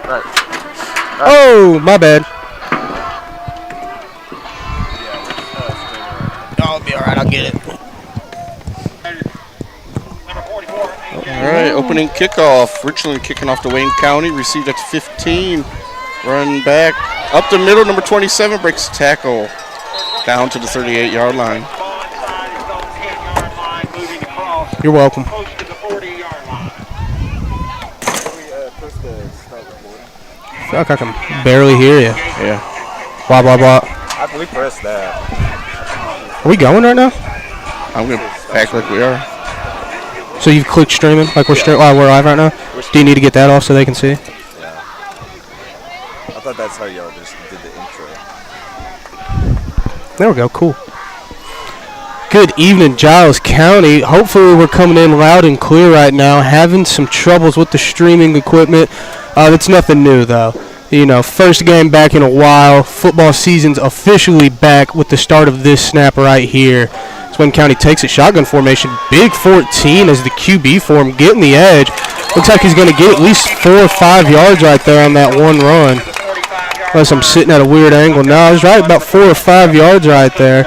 Right. Oh, my bad. I'll be all right. I'll get it. All right, opening kickoff. Richland kicking off to Wayne County. Received at 15. Run back up the middle. Number 27 breaks tackle down to the 38-yard line. You're welcome. I feel like I can barely hear you. Yeah. Blah, blah, blah. I believe press that. Are we going right now? I'm going to act like we are. So you've clicked streaming, like we're we're live right now? Do you need to get that off so they can see? Yeah. I thought that's how y'all just did the intro. There we go, cool. Good evening, Giles County. Hopefully we're coming in loud and clear right now. Having some troubles with the streaming equipment. It's nothing new, though. You know, first game back in a while. Football season's officially back with the start of this snap right here. Wayne County takes it shotgun formation. Big 14 as the QB for him, getting the edge. Looks like he's going to get at least 4 or 5 yards right there on that one run. Unless I'm sitting at a weird angle. No, I was right about 4 or 5 yards right there.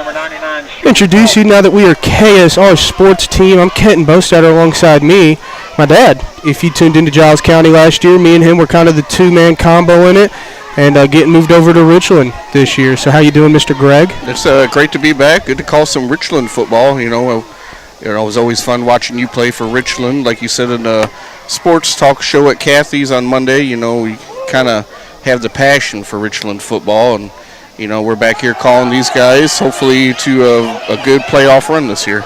Introduce you now that we are KSR Sports Team. I'm Kenton Bostatter alongside me, my dad. If you tuned into Giles County last year, me and him were kind of the two-man combo in it. And getting moved over to Richland this year. So how you doing, Mr. Greg? It's great to be back. Good to call some Richland football. You know, it was always fun watching you play for Richland. Like you said in the sports talk show at Kathy's on Monday, you know, we kind of have the passion for Richland football. And, you know, we're back here calling these guys, hopefully to a good playoff run this year.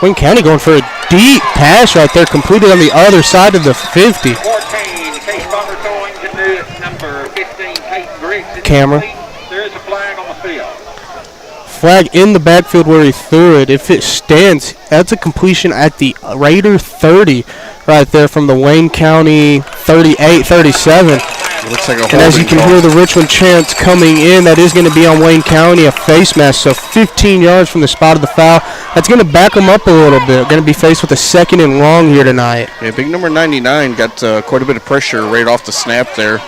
Wayne County going for a deep pass right there, completed on the other side of the 50. Camera. There is a flag on the field. Flag in the backfield where he threw it. If it stands, that's a completion at the Raider 30 right there from the Wayne County 38-37. Looks like a and as you can hear the Richland chants coming in, that is going to be on Wayne County, a face mask. So 15 yards from the spot of the foul. That's going to back them up a little bit. Going to be faced with a 2nd and long here tonight. Yeah, big number 99 got quite a bit of pressure right off the snap there.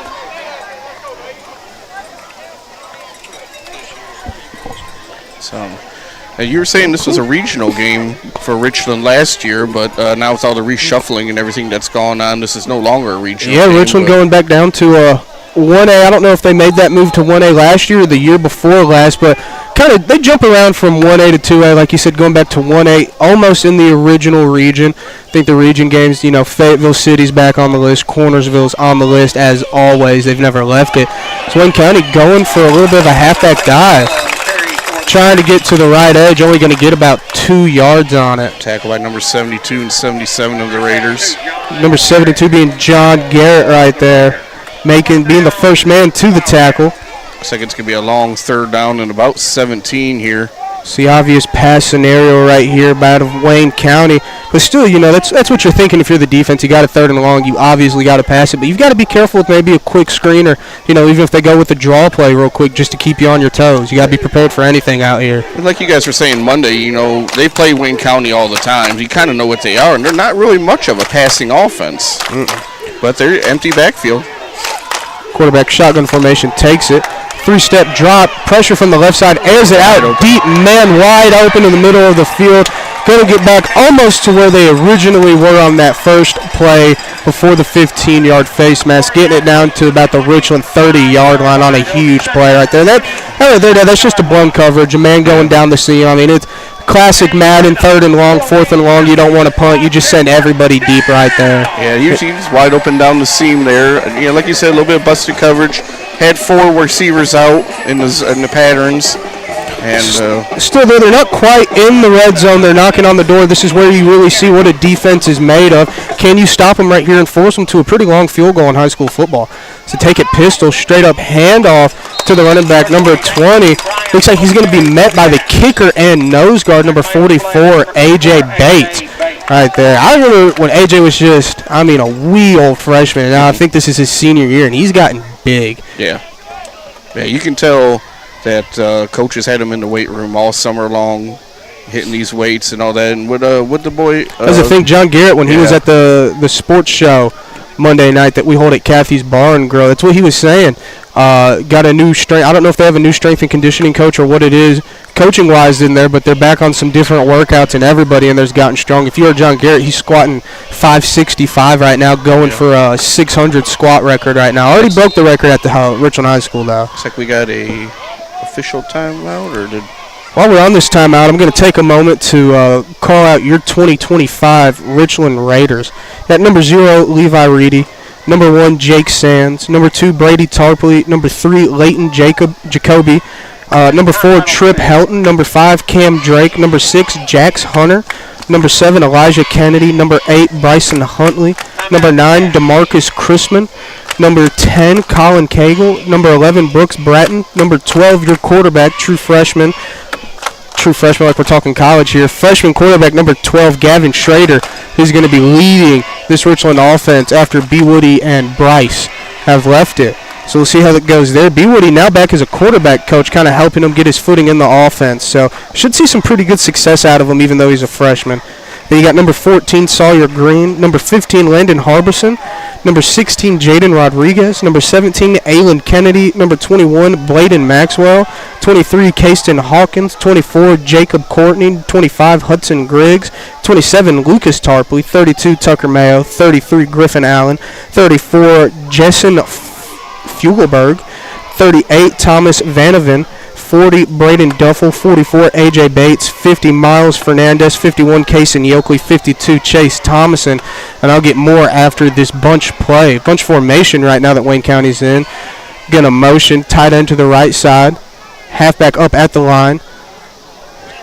You were saying this was a regional game for Richland last year, but now with all the reshuffling and everything that's gone on, this is no longer a regional game. Yeah, Richland going back down to 1A. I don't know if they made that move to 1A last year or the year before last, but kind of they jump around from 1A to 2A, like you said, going back to 1A, almost in the original region. I think the region games, you know, Fayetteville City's back on the list, Cornersville's on the list as always. They've never left it. So Wayne County going for a little bit of a halfback dive. Trying to get to the right edge, only going to get about 2 yards on it. Tackle by number 72 and 77 of the Raiders. Number 72 being John Garrett right there, being the first man to the tackle. Looks like it's going to be a long 3rd down and about 17 here. It's the obvious pass scenario right here out of Wayne County. But still, you know, that's what you're thinking if you're the defense. You got a 3rd and long. You obviously got to pass it. But you've got to be careful with maybe a quick screen or, you know, even if they go with the draw play real quick just to keep you on your toes. You got to be prepared for anything out here. Like you guys were saying Monday, you know, they play Wayne County all the time. You kind of know what they are, and they're not really much of a passing offense. But they're empty backfield. Quarterback shotgun formation takes it. 3-step drop, pressure from the left side, airs it out, deep man wide open in the middle of the field. Going to get back almost to where they originally were on that first play before the 15-yard face mask, getting it down to about the Richland 30-yard line on a huge play right there. That's just a blown coverage, a man going down the seam. I mean, it's classic Madden, 3rd and long, 4th and long. You don't want to punt. You just send everybody deep right there. Yeah, usually he's wide open down the seam there. You know, like you said, a little bit of busted coverage. Had 4 receivers out in the patterns. And still, though, they're not quite in the red zone. They're knocking on the door. This is where you really see what a defense is made of. Can you stop them right here and force them to a pretty long field goal in high school football? So take it pistol, straight up handoff to the running back, number 20. Looks like he's going to be met by the kicker and nose guard, number 44, A.J. Bates. Right there. I remember when A.J. was just, a wee old freshman. Now I think this is his senior year, and he's gotten big. Yeah, you can tell that coaches had him in the weight room all summer long, hitting these weights and all that. And with the boy, as I think John Garrett, when he was at the sports show Monday night that we hold at Kathy's Bar and Grill. That's what he was saying. Got a new strength. I don't know if they have a new strength and conditioning coach or what it is coaching-wise in there, but they're back on some different workouts, and everybody in there's gotten strong. If you're John Garrett, he's squatting 565 right now, going for a 600 squat record right now. Already broke the record at the Richland High School, though. Looks like we got a official timeout, or did... While we're on this timeout, I'm going to take a moment to call out your 2025 Richland Raiders. At number 0, Levi Reedy. Number 1, Jake Sands. Number 2, Brady Tarpley. Number 3, Leighton Jacoby. Number 4, Trip Helton. Number 5, Cam Drake. Number 6, Jax Hunter. Number 7, Elijah Kennedy. Number 8, Bryson Huntley. Number 9, DeMarcus Chrisman. Number 10, Colin Cagle. Number 11, Brooks Bratton. Number 12, your quarterback, true freshman like we're talking college here. Freshman quarterback number 12, Gavin Schrader, who's going to be leading this Richland offense after B. Woody and Bryce have left it. So we'll see how that goes there. B. Woody now back as a quarterback coach, kind of helping him get his footing in the offense. So should see some pretty good success out of him, even though he's a freshman. Then you got number 14, Sawyer Green. Number 15, Landon Harbison. Number 16, Jaden Rodriguez. Number 17, Aylin Kennedy. Number 21, Bladen Maxwell. 23, Kayston Hawkins. 24, Jacob Courtney. 25, Hudson Griggs. 27, Lucas Tarpley. 32, Tucker Mayo. 33, Griffin Allen. 34, Jessen Fugelberg. 38, Thomas Vanovan. 40, Braden Duffel. 44, A.J. Bates. 50, Miles Fernandez. 51, Kason Yoakley. 52, Chase Thomason. And I'll get more after this bunch formation right now that Wayne County's in. Gonna motion, tight end to the right side. Halfback up at the line.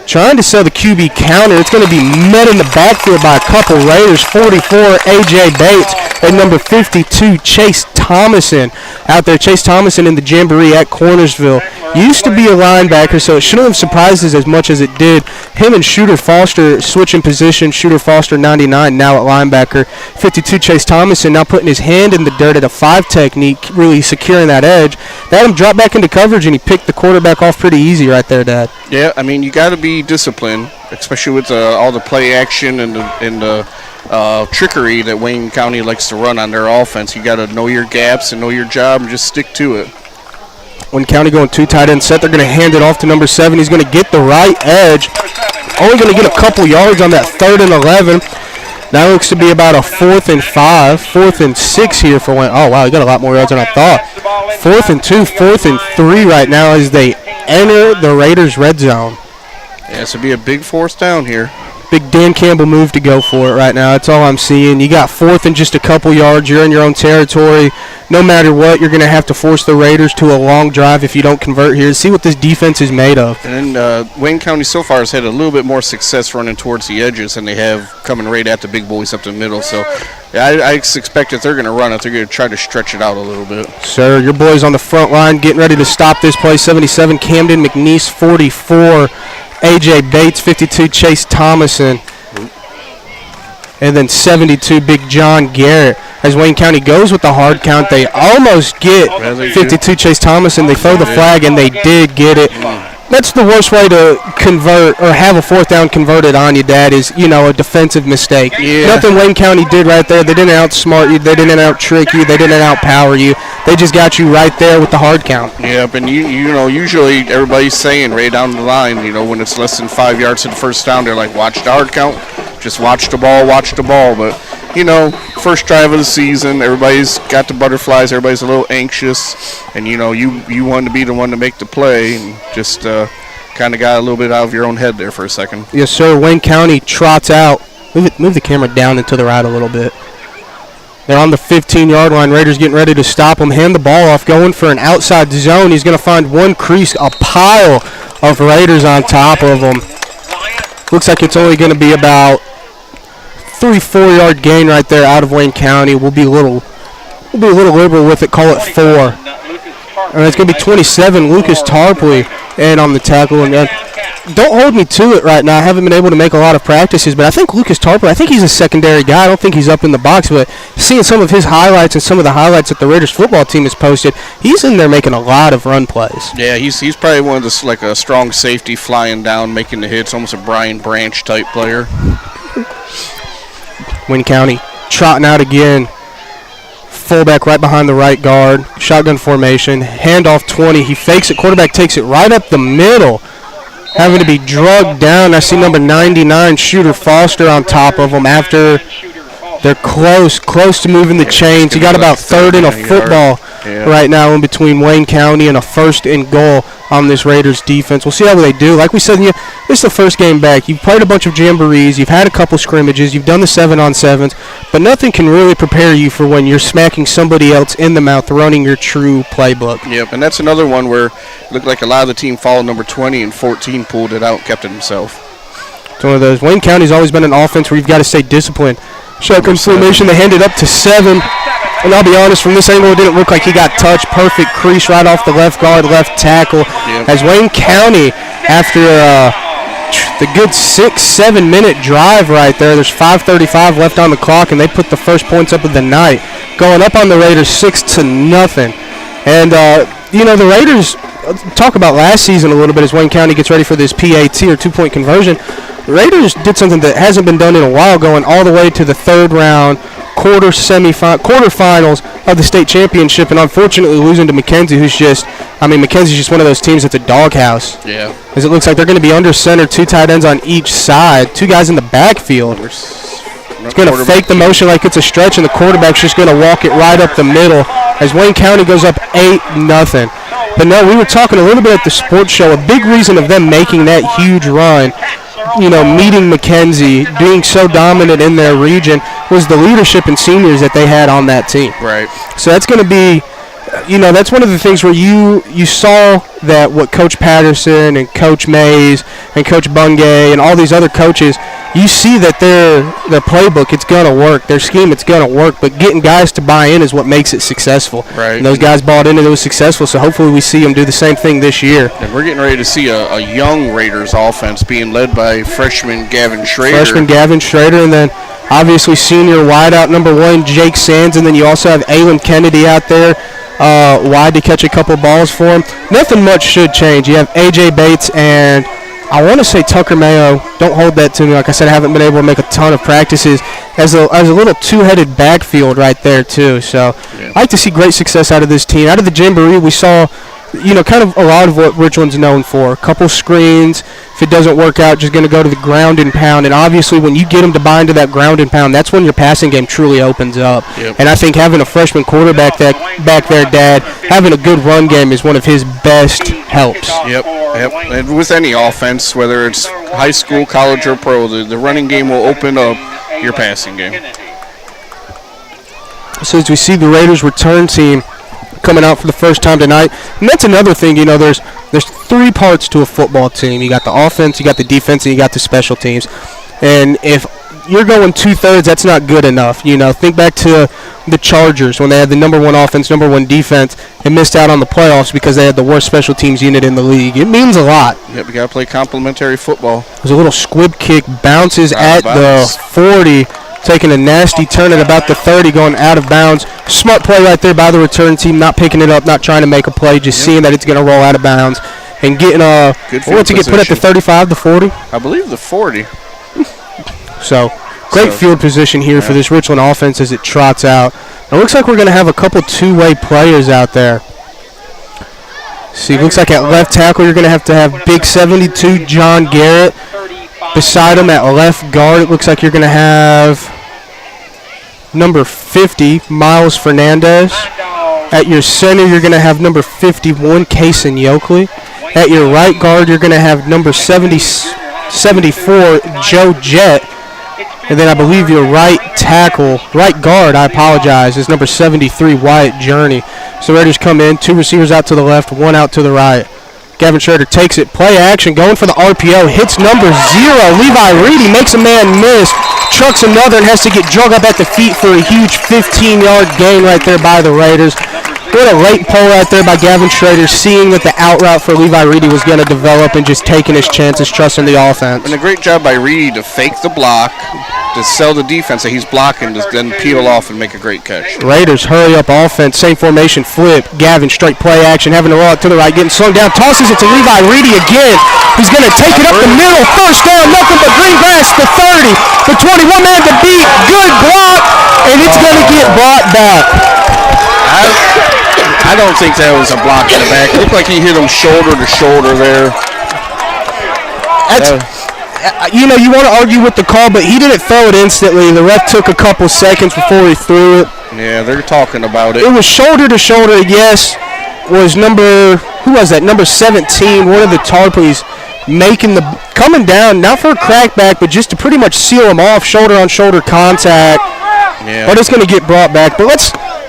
Trying to sell the QB counter. It's going to be met in the backfield by a couple Raiders. 44, A.J. Bates. And number 52, Chase Thomason. Out there, Chase Thomason in the Jamboree at Cornersville. Used to be a linebacker, so it shouldn't have surprised us as much as it did. Him and Shooter Foster switching position. Shooter Foster, 99, now at linebacker. 52, Chase Thomason, now putting his hand in the dirt at a 5 technique, really securing that edge. They had him drop back into coverage, and he picked the quarterback off pretty easy right there, Dad. Yeah, I mean, you got to be disciplined, especially with all the play action and the trickery that Wayne County likes to run on their offense. You got to know your gaps and know your job and just stick to it. Wayne County going 2 tight end set. They're going to hand it off to number 7. He's going to get the right edge. Only going to get a couple yards on that 3rd and 11. That looks to be about a 4th and 5, 4th and 6 here for Wayne. Oh, wow, he got a lot more yards than I thought. 4th and 2, 4th and 3 right now as they enter the Raiders' red zone. Yeah, this would be a big 4th down here. Big Dan Campbell move to go for it right now. That's all I'm seeing. You got 4th and just a couple yards. You're in your own territory. No matter what, you're going to have to force the Raiders to a long drive if you don't convert here. See what this defense is made of. And Wayne County so far has had a little bit more success running towards the edges than they have coming right at the big boys up the middle. So yeah, I expect if they're going to run it, they're going to try to stretch it out a little bit. Sir, your boys on the front line getting ready to stop this play. 77, Camden McNeese, 44. A.J. Bates, 52, Chase Thomason. And then 72, Big John Garrett. As Wayne County goes with the hard count, they almost get 52, Chase Thomason. They throw the flag, and they did get it. That's the worst way to convert or have a 4th down converted on you, Dad, is, a defensive mistake. Yeah. Nothing Wayne County did right there. They didn't outsmart you. They didn't out-trick you. They didn't outpower you. They just got you right there with the hard count. Yep, and usually everybody's saying right down the line, when it's less than 5 yards to the first down, they're like, watch the hard count. Just watch the ball. But, first drive of the season, everybody's got the butterflies. Everybody's a little anxious. And, you want to be the one to make the play and just kind of got a little bit out of your own head there for a second. Yes, sir. Wayne County trots out. Move the camera down and to the right a little bit. They're on the 15-yard line. Raiders getting ready to stop him. Hand the ball off, going for an outside zone. He's going to find one crease, a pile of Raiders on top of him. Looks like it's only going to be about 3-4 yard gain right there out of Wayne County. We'll be a little liberal with it. Call it 4. And it's going to be 27, Lucas Tarpley, and on the tackle. And don't hold me to it right now. I haven't been able to make a lot of practices, but I think Lucas Tarpley, he's a secondary guy. I don't think he's up in the box, but seeing some of his highlights and some of the highlights that the Raiders football team has posted, he's in there making a lot of run plays. Yeah, he's probably one of the, like a strong safety flying down, making the hits, almost a Brian Branch type player. Wayne County trotting out again. fullback right behind the right guard. Shotgun formation. Handoff 20. He fakes it. Quarterback takes it right up the middle. Having to be drugged down. I see number 99, Shooter Foster, on top of him after they're close to moving the chains. You got about third and a football right now in between Wayne County and a 1st and goal on this Raiders defense. We'll see how they do. Like we said, this is the first game back. You've played a bunch of jamborees. You've had a couple scrimmages. You've done the 7-on-7s. But nothing can really prepare you for when you're smacking somebody else in the mouth running your true playbook. Yep, and that's another one where it looked like a lot of the team followed number 20 and 14 pulled it out and kept it himself. It's one of those. Wayne County's always been an offense where you've got to stay disciplined. Shotgun formation, they handed up to 7. And I'll be honest, from this angle, it didn't look like he got touched. Perfect crease right off the left guard, left tackle. Yep. As Wayne County, after the good 6-7 minute drive right there, there's 5:35 left on the clock, and they put the first points up of the night, going up on the Raiders 6-0. And, the Raiders, talk about last season a little bit as Wayne County gets ready for this PAT or 2-point conversion. The Raiders did something that hasn't been done in a while, going all the way to the 3rd round, quarterfinals of the state championship, and unfortunately losing to McKenzie, McKenzie's just one of those teams that's a doghouse. Yeah. As it looks like they're going to be under center, 2 tight ends on each side, 2 guys in the backfield. It's going to fake the motion like it's a stretch, and the quarterback's just going to walk it right up the middle as Wayne County goes up 8-0. But no, we were talking a little bit at the sports show. A big reason of them making that huge run, meeting McKenzie, being so dominant in their region, was the leadership and seniors that they had on that team. Right. So that's going to be, that's one of the things where you saw that what Coach Patterson and Coach Mays and Coach Bungay and all these other coaches, you see that their playbook, it's going to work. Their scheme, it's going to work. But getting guys to buy in is what makes it successful. Right. And those guys bought in and it was successful, so hopefully we see them do the same thing this year. And we're getting ready to see a young Raiders offense being led by freshman Gavin Schrader. And then obviously senior wideout number 1, Jake Sands, and then you also have Aylin Kennedy out there wide to catch a couple balls for him. Nothing much should change. You have A.J. Bates and I want to say Tucker Mayo. Don't hold that to me. Like I said, I haven't been able to make a ton of practices as a little 2-headed backfield right there too. So I like to see great success out of this team. Out of the Jamboree, we saw kind of a lot of what Richland's known for. A couple screens. If it doesn't work out, just going to go to the ground and pound. And obviously, when you get them to buy into that ground and pound, that's when your passing game truly opens up. Yep. And I think having a freshman quarterback back there, Dad, having a good run game is one of his best helps. Yep. And with any offense, whether it's high school, college, or pro, the running game will open up your passing game. So as we see the Raiders return team coming out for the first time tonight. And that's another thing, there's 3 parts to a football team. You got the offense, you got the defense, and you got the special teams. And if you're going 2/3, that's not good enough. Think back to the Chargers when they had the number 1 offense, number 1 defense, and missed out on the playoffs because they had the worst special teams unit in the league. It means a lot. Yep, we got to play complementary football. There's a little squib kick, bounces at the 40. Taking a nasty turn at about the 30, going out of bounds. Smart play right there by the return team, not picking it up, not trying to make a play, just seeing that it's going to roll out of bounds. And getting what's it get put at the 35, the 40? I believe the 40. So, great field position here for this Richland offense as it trots out. It looks like we're going to have a couple 2-way players out there. See, looks like at left tackle you're going to have big 72 John Garrett. Beside him at left guard, it looks like you're going to have number 50, Miles Fernandez. At your center, you're going to have number 51, Kason Yoakley. At your right guard, you're going to have number 74, Joe Jett. And then I believe your right guard, is number 73, Wyatt Journey. So Raiders come in, 2 receivers out to the left, 1 out to the right. Gavin Schrader takes it, play action, going for the RPO, hits number 0. Levi Reedy makes a man miss, trucks another, and has to get drug up at the feet for a huge 15-yard gain right there by the Raiders. What a late pull right there by Gavin Schrader, seeing that the out route for Levi Reedy was going to develop and just taking his chances, trusting the offense. And a great job by Reedy to fake the block, to sell the defense that he's blocking, to then peel off and make a great catch. Raiders hurry up offense, same formation, flip. Gavin straight play action, having to roll it to the right, getting slowed down, tosses it to Levi Reedy again. He's going to take it up the middle, first down, nothing but green grass, the 30, the 21 man to beat, good block, and it's going to get brought back. I don't think that was a block in the back. It looked like he hit him shoulder to shoulder there. You know, you want to argue with the call, but he didn't throw it instantly. The ref took a couple seconds before he threw it. Yeah, they're talking about it. It was shoulder to shoulder, yes. Was number 17, one of the Tarpeys, coming down, not for a crackback, but just to pretty much seal him off, shoulder on shoulder contact. Yeah. But it's going to get brought back. But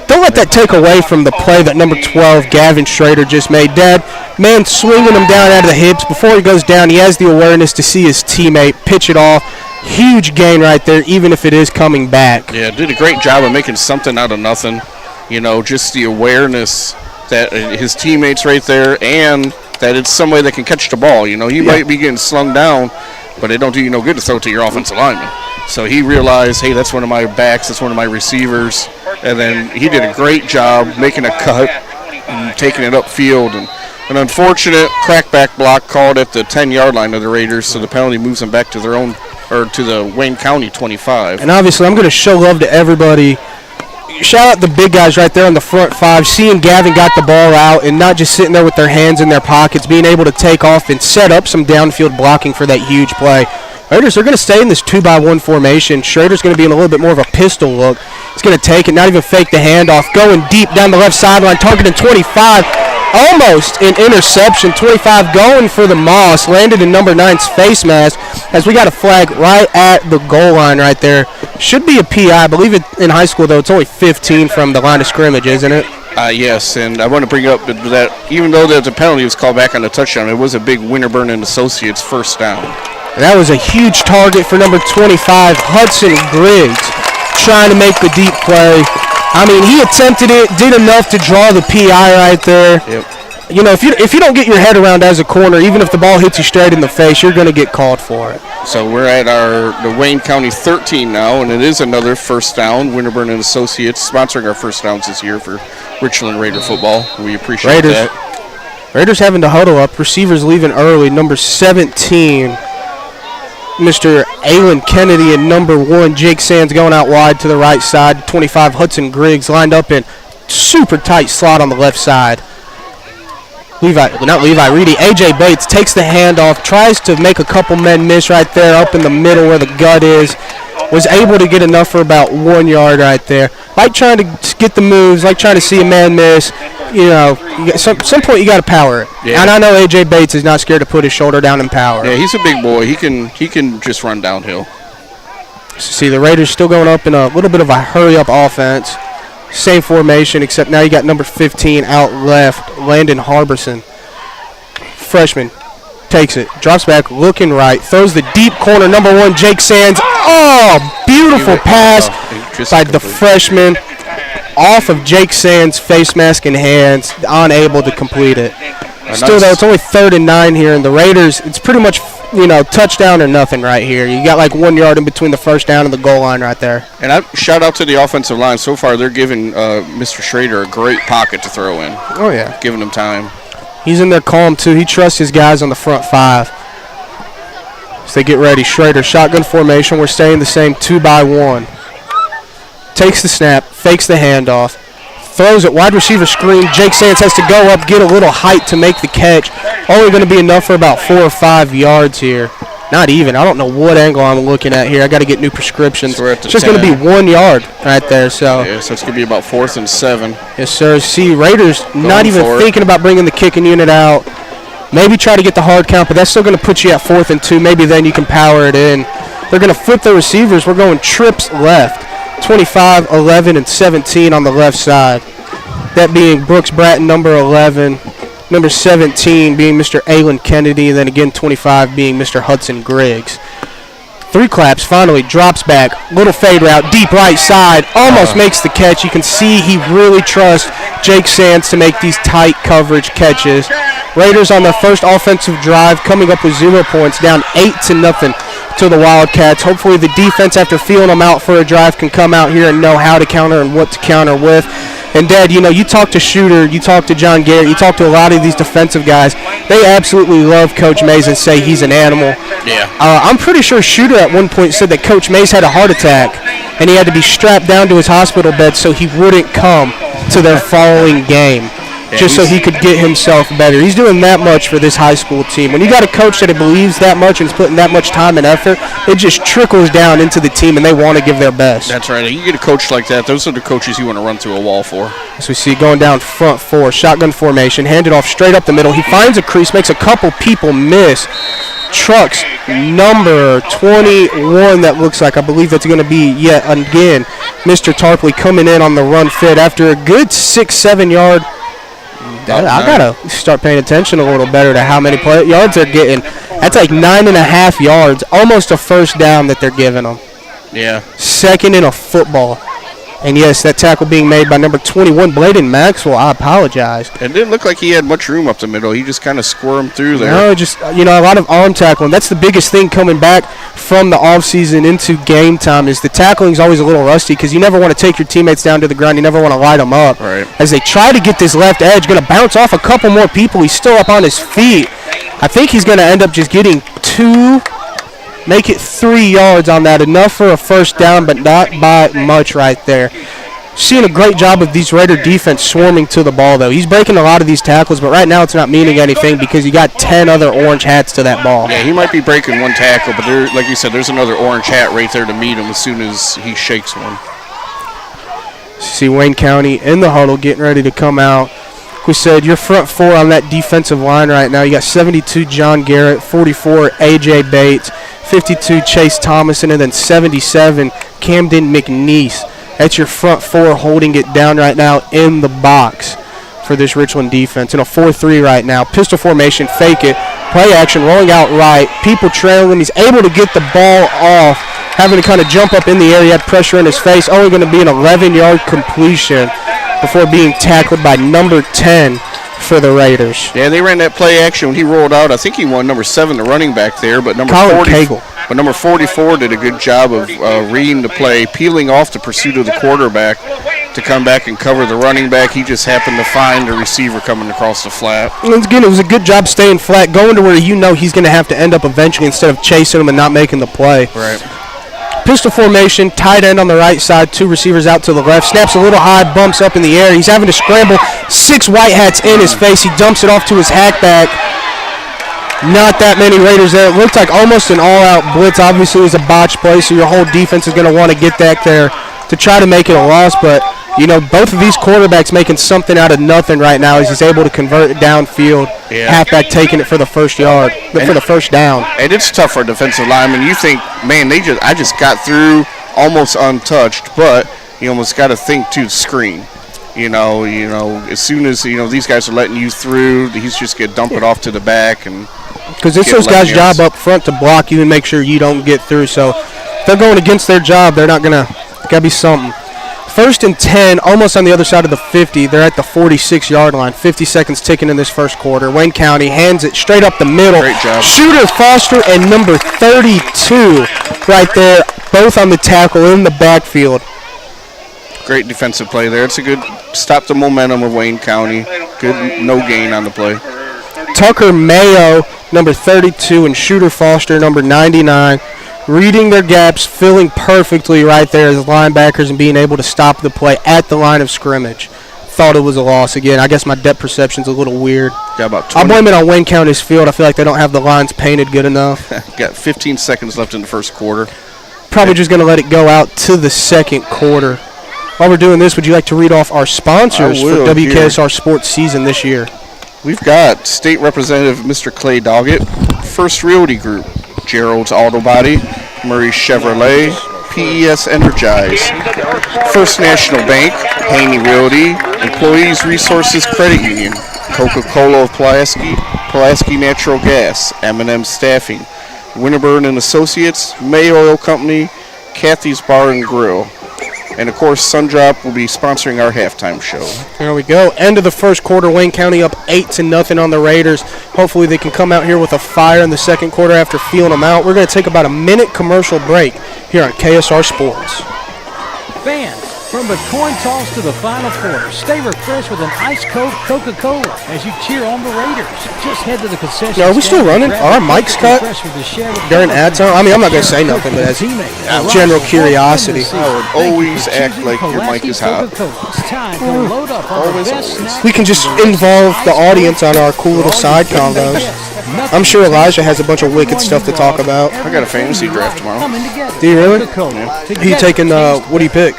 don't let that take away from the play that number 12, Gavin Schrader, just made. Dad, man, swinging him down out of the hips. Before he goes down, he has the awareness to see his teammate pitch it off. Huge gain right there, even if it is coming back. Yeah, did a great job of making something out of nothing. You know, just the awareness that his teammate's right there and that it's somebody that can catch the ball. You know, he might be getting slung down, but it don't do you no good to throw it to your offensive lineman. So he realized, hey, that's one of my backs, that's one of my receivers. And then he did a great job making a cut and taking it upfield. And an unfortunate crackback block called at the 10-yard line of the Raiders, so the penalty moves them back to their own, or to the Wayne County 25. And obviously, I'm going to show love to everybody. Shout out the big guys right there on the front five, seeing Gavin got the ball out and not just sitting there with their hands in their pockets, being able to take off and set up some downfield blocking for that huge play. Raiders are going to stay in this 2-by-1 formation. Schrader's going to be in a little bit more of a pistol look. He's going to take it, not even fake the handoff, going deep down the left sideline, targeting 25. Almost an interception. 25 going for the Moss, landed in number 9's face mask, as we got a flag right at the goal line right there. Should be a PI. I believe in high school, though, it's only 15 from the line of scrimmage, isn't it? Yes, and I want to bring up that even though the penalty was called back on the touchdown, it was a big Winterburn and Associates first down. That was a huge target for number 25, Hudson Griggs, trying to make the deep play. I mean, he attempted it, did enough to draw the PI right there. Yep. You know, if you don't get your head around as a corner, even if the ball hits you straight in the face, you're going to get called for it. So we're at the Wayne County 13 now, and it is another first down. Winterburn and Associates sponsoring our first downs this year for Richland Raider Football. We appreciate that. Raiders having to huddle up. Receivers leaving early. Number 17, Mr. Alan Kennedy, and number 1, Jake Sands, going out wide to the right side. 25, Hudson Griggs, lined up in super tight slot on the left side. Reedy. A.J. Bates takes the handoff, tries to make a couple men miss right there up in the middle where the gut is. Was able to get enough for about 1 yard right there. Like trying to get the moves, like trying to see a man miss. You know, some point you got to power it. Yeah. And I know A.J. Bates is not scared to put his shoulder down and power. Yeah, he's a big boy. He can just run downhill. See, the Raiders still going up in a little bit of a hurry-up offense. Same formation, except now you got number 15 out left, Landon Harbison. Freshman takes it, drops back, looking right, throws the deep corner, number 1, Jake Sands. Oh, beautiful pass by the freshman off of Jake Sands' face mask and hands, unable to complete it. Still, though, it's only 3rd and 9 here, and the Raiders, it's pretty much, you know, touchdown or nothing right here. You got like 1 yard in between the first down and the goal line right there. And I shout out to the offensive line. So far, they're giving Mr. Schrader a great pocket to throw in. Oh, yeah. Giving him time. He's in there calm, too. He trusts his guys on the front 5. So they get ready. Schrader, shotgun formation. We're staying the same 2-by-1. Takes the snap, fakes the handoff. Throws it, wide receiver screen. Jake Sands has to go up, get a little height to make the catch. Only going to be enough for about 4 or 5 yards here. Not even. I don't know what angle I'm looking at here. I got to get new prescriptions. So it's just going to be 1 yard right there. So yeah, so it's going to be about 4th and 7. Yes, sir. See, Raiders not even thinking about bringing the kicking unit out. Maybe try to get the hard count, but that's still going to put you at 4th and 2. Maybe then you can power it in. They're going to flip the receivers. We're going trips left. 25, 11, and 17 on the left side. That being Brooks Bratton, number 11. Number 17 being Mr. Alan Kennedy. And then again, 25 being Mr. Hudson Griggs. 3 claps, finally drops back, little fade route, deep right side, almost makes the catch. You can see he really trusts Jake Sands to make these tight coverage catches. Raiders on their first offensive drive coming up with 0 points, down 8-0 to the Wildcats. Hopefully the defense, after feeling them out for a drive, can come out here and know how to counter and what to counter with. And, Dad, you talk to Shooter, you talk to John Garrett, you talk to a lot of these defensive guys. They absolutely love Coach Mays and say he's an animal. Yeah. I'm pretty sure Shooter at one point said that Coach Mays had a heart attack and he had to be strapped down to his hospital bed so he wouldn't come to their following game. Just so he could get himself better. He's doing that much for this high school team. When you got a coach that believes that much and is putting that much time and effort, it just trickles down into the team, and they want to give their best. That's right. You get a coach like that, those are the coaches you want to run through a wall for. As we see going down front 4, shotgun formation, handed off straight up the middle. He finds a crease, makes a couple people miss. Trucks number 21, that looks like. I believe that's going to be, yet again, Mr. Tarpley coming in on the run fit after a good 6-7 yard. I got to start paying attention a little better to how many yards they're getting. That's like 9.5 yards, almost a first down that they're giving them. Yeah. Second in a football. And, yes, that tackle being made by number 21, Bladen Maxwell. I apologize. It didn't look like he had much room up the middle. He just kind of squirmed through there. No, just, a lot of arm tackling. That's the biggest thing coming back from the offseason into game time is the tackling is always a little rusty because you never want to take your teammates down to the ground. You never want to light them up. Right. As they try to get this left edge, going to bounce off a couple more people. He's still up on his feet. I think he's going to end up just getting 2, make it 3 yards on that. Enough for a first down, but not by much right there. Seeing a great job of these Raider defense swarming to the ball, though. He's breaking a lot of these tackles, but right now it's not meaning anything because you got 10 other orange hats to that ball. Yeah, he might be breaking one tackle, but there, like you said, there's another orange hat right there to meet him as soon as he shakes one. See Wayne County in the huddle getting ready to come out. We said your front 4 on that defensive line right now. You got 72 John Garrett, 44 A.J. Bates, 52 Chase Thomason, and then 77 Camden McNeese. That's your front 4 holding it down right now in the box for this Richland defense. In a 4-3 right now. Pistol formation, fake it. Play action, rolling out right. People trailing. He's able to get the ball off. Having to kind of jump up in the air. He had pressure in his face. Only going to be an 11-yard completion before being tackled by number 10 for the Raiders. Yeah, they ran that play action when he rolled out. I think he won number 7, the running back there, but number Colin 40. Cagle. But number 44 did a good job of reading the play, peeling off the pursuit of the quarterback to come back and cover the running back. He just happened to find the receiver coming across the flat. Once again, it was a good job staying flat, going to where he's going to have to end up eventually instead of chasing him and not making the play. Right. Pistol formation, tight end on the right side, 2 receivers out to the left. Snaps a little high, bumps up in the air. He's having to scramble. 6 white hats in his face. He dumps it off to his halfback. Not that many Raiders there. It looked like almost an all-out blitz. Obviously, it was a botch play, so your whole defense is going to want to get that there to try to make it a loss. But, both of these quarterbacks making something out of nothing right now as he's able to convert it downfield. Yeah. Halfback taking it for the first yard, for the first down. And it's tough for a defensive lineman. You think, man, I just got through almost untouched, but you almost got to think to the screen. As soon as these guys are letting you through, he's just going to dump it off to the back and. Because it's those guys' job up front to block you and make sure you don't get through. So if they're going against their job, they're not going to. Got to be something. 1st and 10, almost on the other side of the 50. They're at the 46-yard line. 50 seconds ticking in this first quarter. Wayne County hands it straight up the middle. Great job. Shooter Foster and number 32 right there, both on the tackle in the backfield. Great defensive play there. It's a good stop the momentum of Wayne County. Good no gain on the play. Tucker Mayo, number 32, and Shooter Foster, number 99, reading their gaps, filling perfectly right there as linebackers and being able to stop the play at the line of scrimmage. Thought it was a loss again. I guess my depth perception's a little weird. Got about I'll blame it on Wayne County's field. I feel like they don't have the lines painted good enough. Got 15 seconds left in the first quarter. Probably just going to let it go out to the second quarter. While we're doing this, would you like to read off our sponsors for WKSR Sports season this year? We've got State Representative Mr. Clay Doggett, First Realty Group, Gerald's Auto Body, Murray Chevrolet, PES Energize, First National Bank, Haney Realty, Employees Resources Credit Union, Coca-Cola of Pulaski, Pulaski Natural Gas, M&M Staffing, Winterburn and Associates, May Oil Company, Kathy's Bar and Grill. And, of course, Sundrop will be sponsoring our halftime show. There we go. End of the first quarter. Wayne County up 8-0 on the Raiders. Hopefully they can come out here with a fire in the second quarter after feeling them out. We're going to take about a minute commercial break here on KSR Sports. Fans, from the coin toss to the final quarter, stay refreshed with an ice cold Coca-Cola as you cheer on the Raiders. Just head to the concession stand. Are we still running? Are our mics cut during ad time? I mean, I'm not going to say nothing, but as general curiosity. I would always act like your mic is hot. Always. We can just involve the audience on our cool little side combos. I'm sure Elijah has a bunch of wicked stuff to talk about. I got a fantasy draft tomorrow. Do you really? Yeah. Are you taking, what do you pick?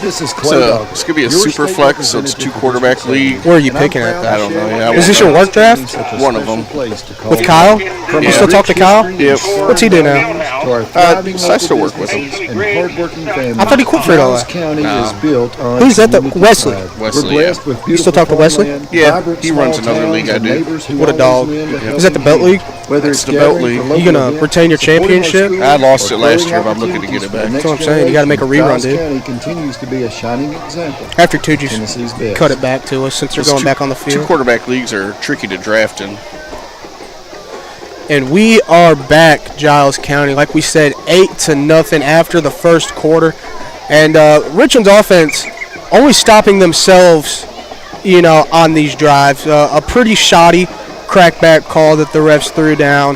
This is So it's going to be a super flex, so it's 2-quarterback league. Where are you picking at? I don't know. Yeah, Is this your work draft? One of them. With Kyle? You still talk to Kyle? Yep. What's he do now? I still work with him. I thought he quit for it all. No. Who's that? Wesley. Wesley, yeah. You still talk to Wesley? Yeah, he runs another league I do. What a dog. Is that the Belt League? It's the Belt League. You going to retain your championship? I lost it last year, but I'm looking to get it back. That's what I'm saying. You got to make a rerun, dude. Continues to be a shining example. After two, just cut it back to us since they're going back on the field. 2-quarterback leagues are tricky to draft in. And we are back, Giles County. Like we said, 8-0 after the first quarter. And Richland's offense only stopping themselves, on these drives. A pretty shoddy crackback call that the refs threw down.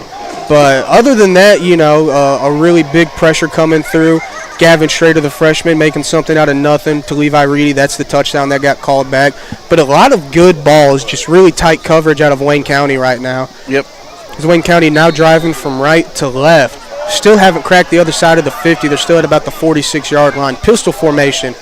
But other than that, a really big pressure coming through. Gavin Schrader, the freshman, making something out of nothing to Levi Reedy. That's the touchdown that got called back. But a lot of good balls, just really tight coverage out of Wayne County right now. Yep. As Wayne County now driving from right to left. Still haven't cracked the other side of the 50. They're still at about the 46-yard line. Pistol formation.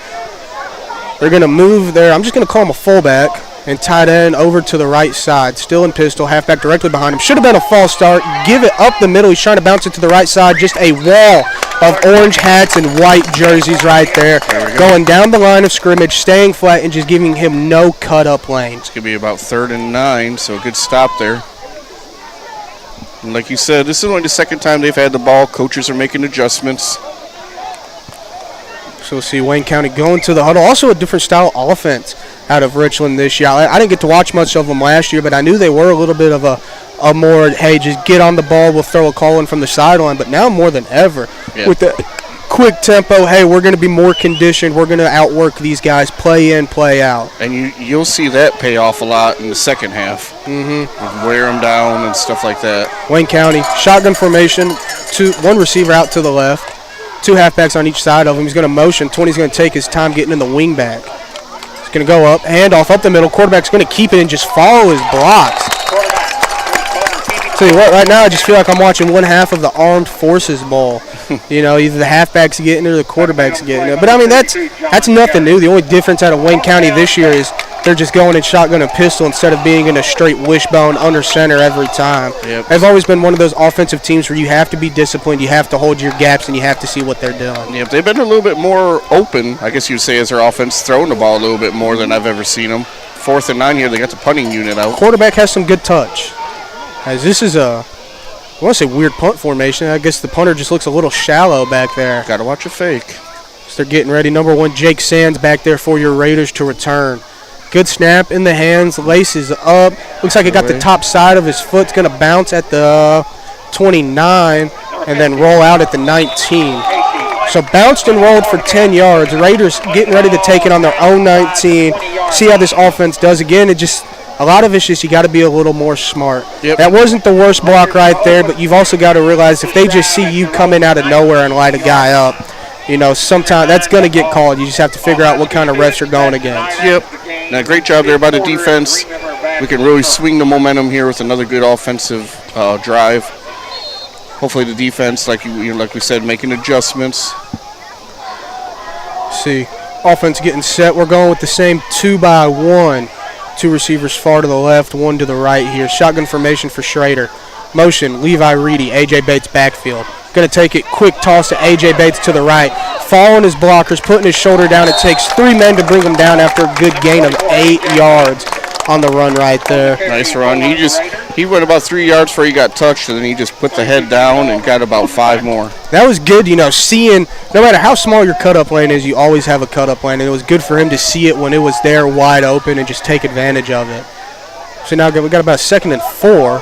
They're going to move there. I'm just going to call him a fullback and tight end over to the right side. Still in pistol. Halfback directly behind him. Should have been a false start. Give it up the middle. He's trying to bounce it to the right side. Just a wall of orange hats and white jerseys right there. Going down the line of scrimmage, staying flat, and just giving him no cut-up lane. It's going to be about 3rd and 9, so a good stop there. And like you said, this is only the second time they've had the ball. Coaches are making adjustments. So we'll see Wayne County going to the huddle. Also a different style offense out of Richland this year. I didn't get to watch much of them last year, but I knew they were a little bit of a more, hey, just get on the ball, we'll throw a call in from the sideline. But now more than ever, with the quick tempo, hey, we're going to be more conditioned. We're going to outwork these guys, play in, play out. And you'll see that pay off a lot in the second half. Mm-hmm. Wear them down and stuff like that. Wayne County, shotgun formation, one receiver out to the left. 2 halfbacks on each side of him. He's going to motion. 20's going to take his time getting in the wing back. He's going to go up, handoff up the middle. Quarterback's going to keep it and just follow his blocks. Tell you what, right now I just feel like I'm watching one half of the Armed Forces Bowl. Either the halfback's getting it or the quarterback's getting it. But, I mean, that's nothing new. The only difference out of Wayne County this year is they're just going in shotgun and pistol instead of being in a straight wishbone under center every time. Yep. They've always been one of those offensive teams where you have to be disciplined, you have to hold your gaps, and you have to see what they're doing. Yep, they've been a little bit more open, I guess you'd say, as their offense, throwing the ball a little bit more than I've ever seen them. 4th and 9 here, they got the punting unit out. Quarterback has some good touch. As this is I want to say weird punt formation. I guess the punter just looks a little shallow back there. Got to watch a fake. So they're getting ready. Number 1, Jake Sands back there for your Raiders to return. Good snap in the hands, laces up. Looks like it got the top side of his foot. It's going to bounce at the 29 and then roll out at the 19. So bounced and rolled for 10 yards. Raiders getting ready to take it on their own 19. See how this offense does. Again, a lot of it's just you got to be a little more smart. Yep. That wasn't the worst block right there, but you've also got to realize if they just see you coming out of nowhere and light a guy up, sometimes that's going to get called. You just have to figure out what kind of refs you're going against. Yep. Now, great job there by the defense. We can really swing the momentum here with another good offensive drive. Hopefully the defense, like we said, making adjustments. See, offense getting set. We're going with the same 2-by-1. 2 receivers far to the left, 1 to the right here. Shotgun formation for Schrader. Motion, Levi Reedy, A.J. Bates backfield. Going to take it, quick toss to A.J. Bates to the right. Following his blockers, putting his shoulder down. It takes 3 men to bring him down after a good gain of 8 yards on the run right there. Nice run. He went about 3 yards before he got touched, and then he just put the head down and got about 5 more. That was good, seeing no matter how small your cut-up lane is, you always have a cut-up lane, and it was good for him to see it when it was there wide open and just take advantage of it. So now we got about 2nd and 4.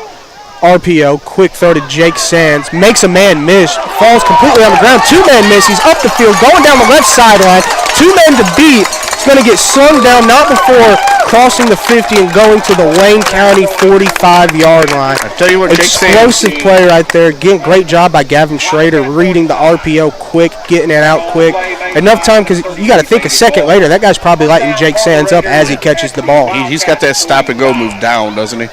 RPO, quick throw to Jake Sands, makes a man miss, falls completely on the ground. 2-man miss, he's up the field, going down the left sideline. 2 men to beat. He's going to get slung down, not before crossing the 50 and going to the Wayne County 45-yard line. I tell you what, Jake Sands. Explosive play right there. Great job by Gavin Schrader reading the RPO quick, getting it out quick. Enough time, because you got to think a second later, that guy's probably lighting Jake Sands up as he catches the ball. He's got that stop-and-go move down, doesn't he?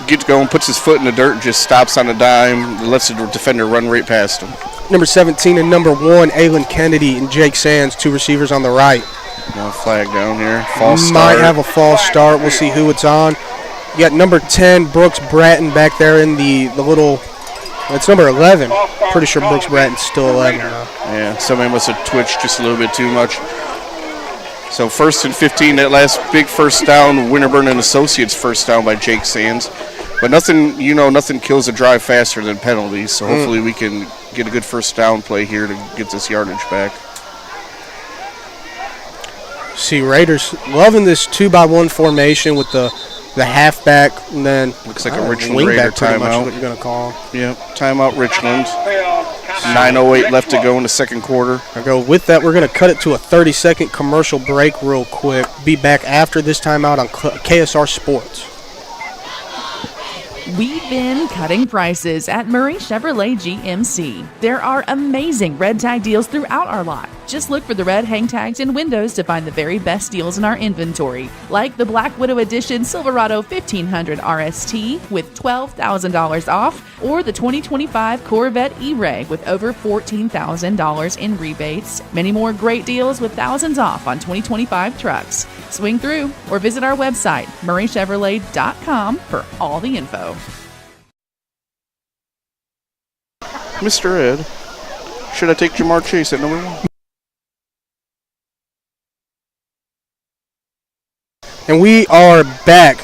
Gets going, puts his foot in the dirt, and just stops on a dime, lets the defender run right past him. Number 17 and number 1, Aylin Kennedy and Jake Sands, 2 receivers on the right. No flag down here. False Might start. have a false start. We'll see who it's on. You got number 10, Brooks Bratton, back there in the little – it's number 11. Pretty sure Brooks Bratton's still 11 now. Yeah, somebody must have twitched just a little bit too much. So 1st and 15, that last big first down, Winterburn and Associates first down by Jake Sands. But nothing kills a drive faster than penalties, so hopefully we can get a good first down play here to get this yardage back. See, Raiders loving this 2-by-1 formation with the halfback, and then looks like a Richland Raider timeout. What you're gonna call him. Yeah, timeout Richland. 9:08 left to go in the second quarter. I go with that. We're gonna cut it to a 30-second commercial break real quick. Be back after this timeout on KSR Sports. We've been cutting prices at Murray Chevrolet GMC. There are amazing red tag deals throughout our lot. Just look for the red hang tags and windows to find the very best deals in our inventory, like the Black Widow Edition Silverado 1500 RST with $12,000 off, or the 2025 Corvette E-Ray with over $14,000 in rebates. Many more great deals with thousands off on 2025 trucks. Swing through or visit our website, murraychevrolet.com, for all the info. Mr. Ed, should I take Jamar Chase at number 1? And we are back,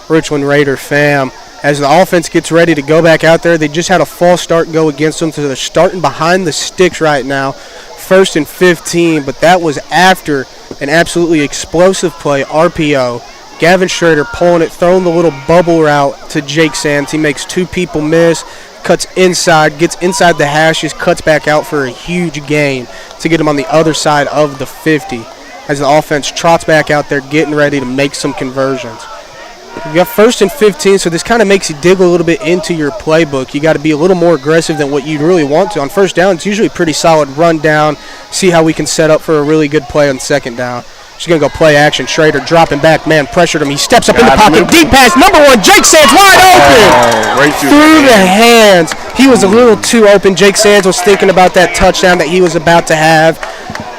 Richland Raider fam, as the offense gets ready to go back out there. They just had a false start go against them, so they're starting behind the sticks right now. 1st and 15, but that was after an absolutely explosive play, RPO. Gavin Schrader pulling it, throwing the little bubble route to Jake Sands. He makes 2 people miss, cuts inside, gets inside the hashes, cuts back out for a huge gain to get him on the other side of the 50. As the offense trots back out there, getting ready to make some conversions. You got 1st and 15, so this kind of makes you dig a little bit into your playbook. You got to be a little more aggressive than what you'd really want to. On 1st down, it's usually pretty solid run down, see how we can set up for a really good play on 2nd down. She's going to go play action. Schrader dropping back. Man pressured him. He steps up in the pocket. Deep pass. Number 1, Jake Sands wide open. Right through the hands. He was a little too open. Jake Sands was thinking about that touchdown that he was about to have.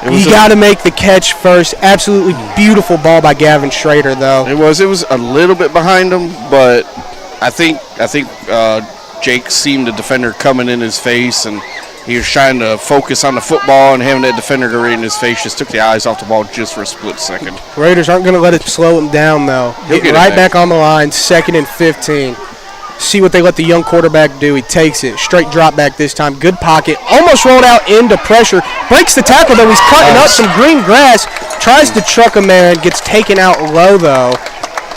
You got to make the catch first. Absolutely beautiful ball by Gavin Schrader, though. It was a little bit behind him, but I think Jake seen the defender coming in his face, and he was trying to focus on the football, and having that defender go right in his face just took the eyes off the ball just for a split second. Raiders aren't going to let it slow him down, though. Getting right back on the line, 2nd and 15. See what they let the young quarterback do. He takes it. Straight drop back this time. Good pocket. Almost rolled out into pressure. Breaks the tackle, though. He's cutting up some green grass. Tries to truck a man. Gets taken out low, though.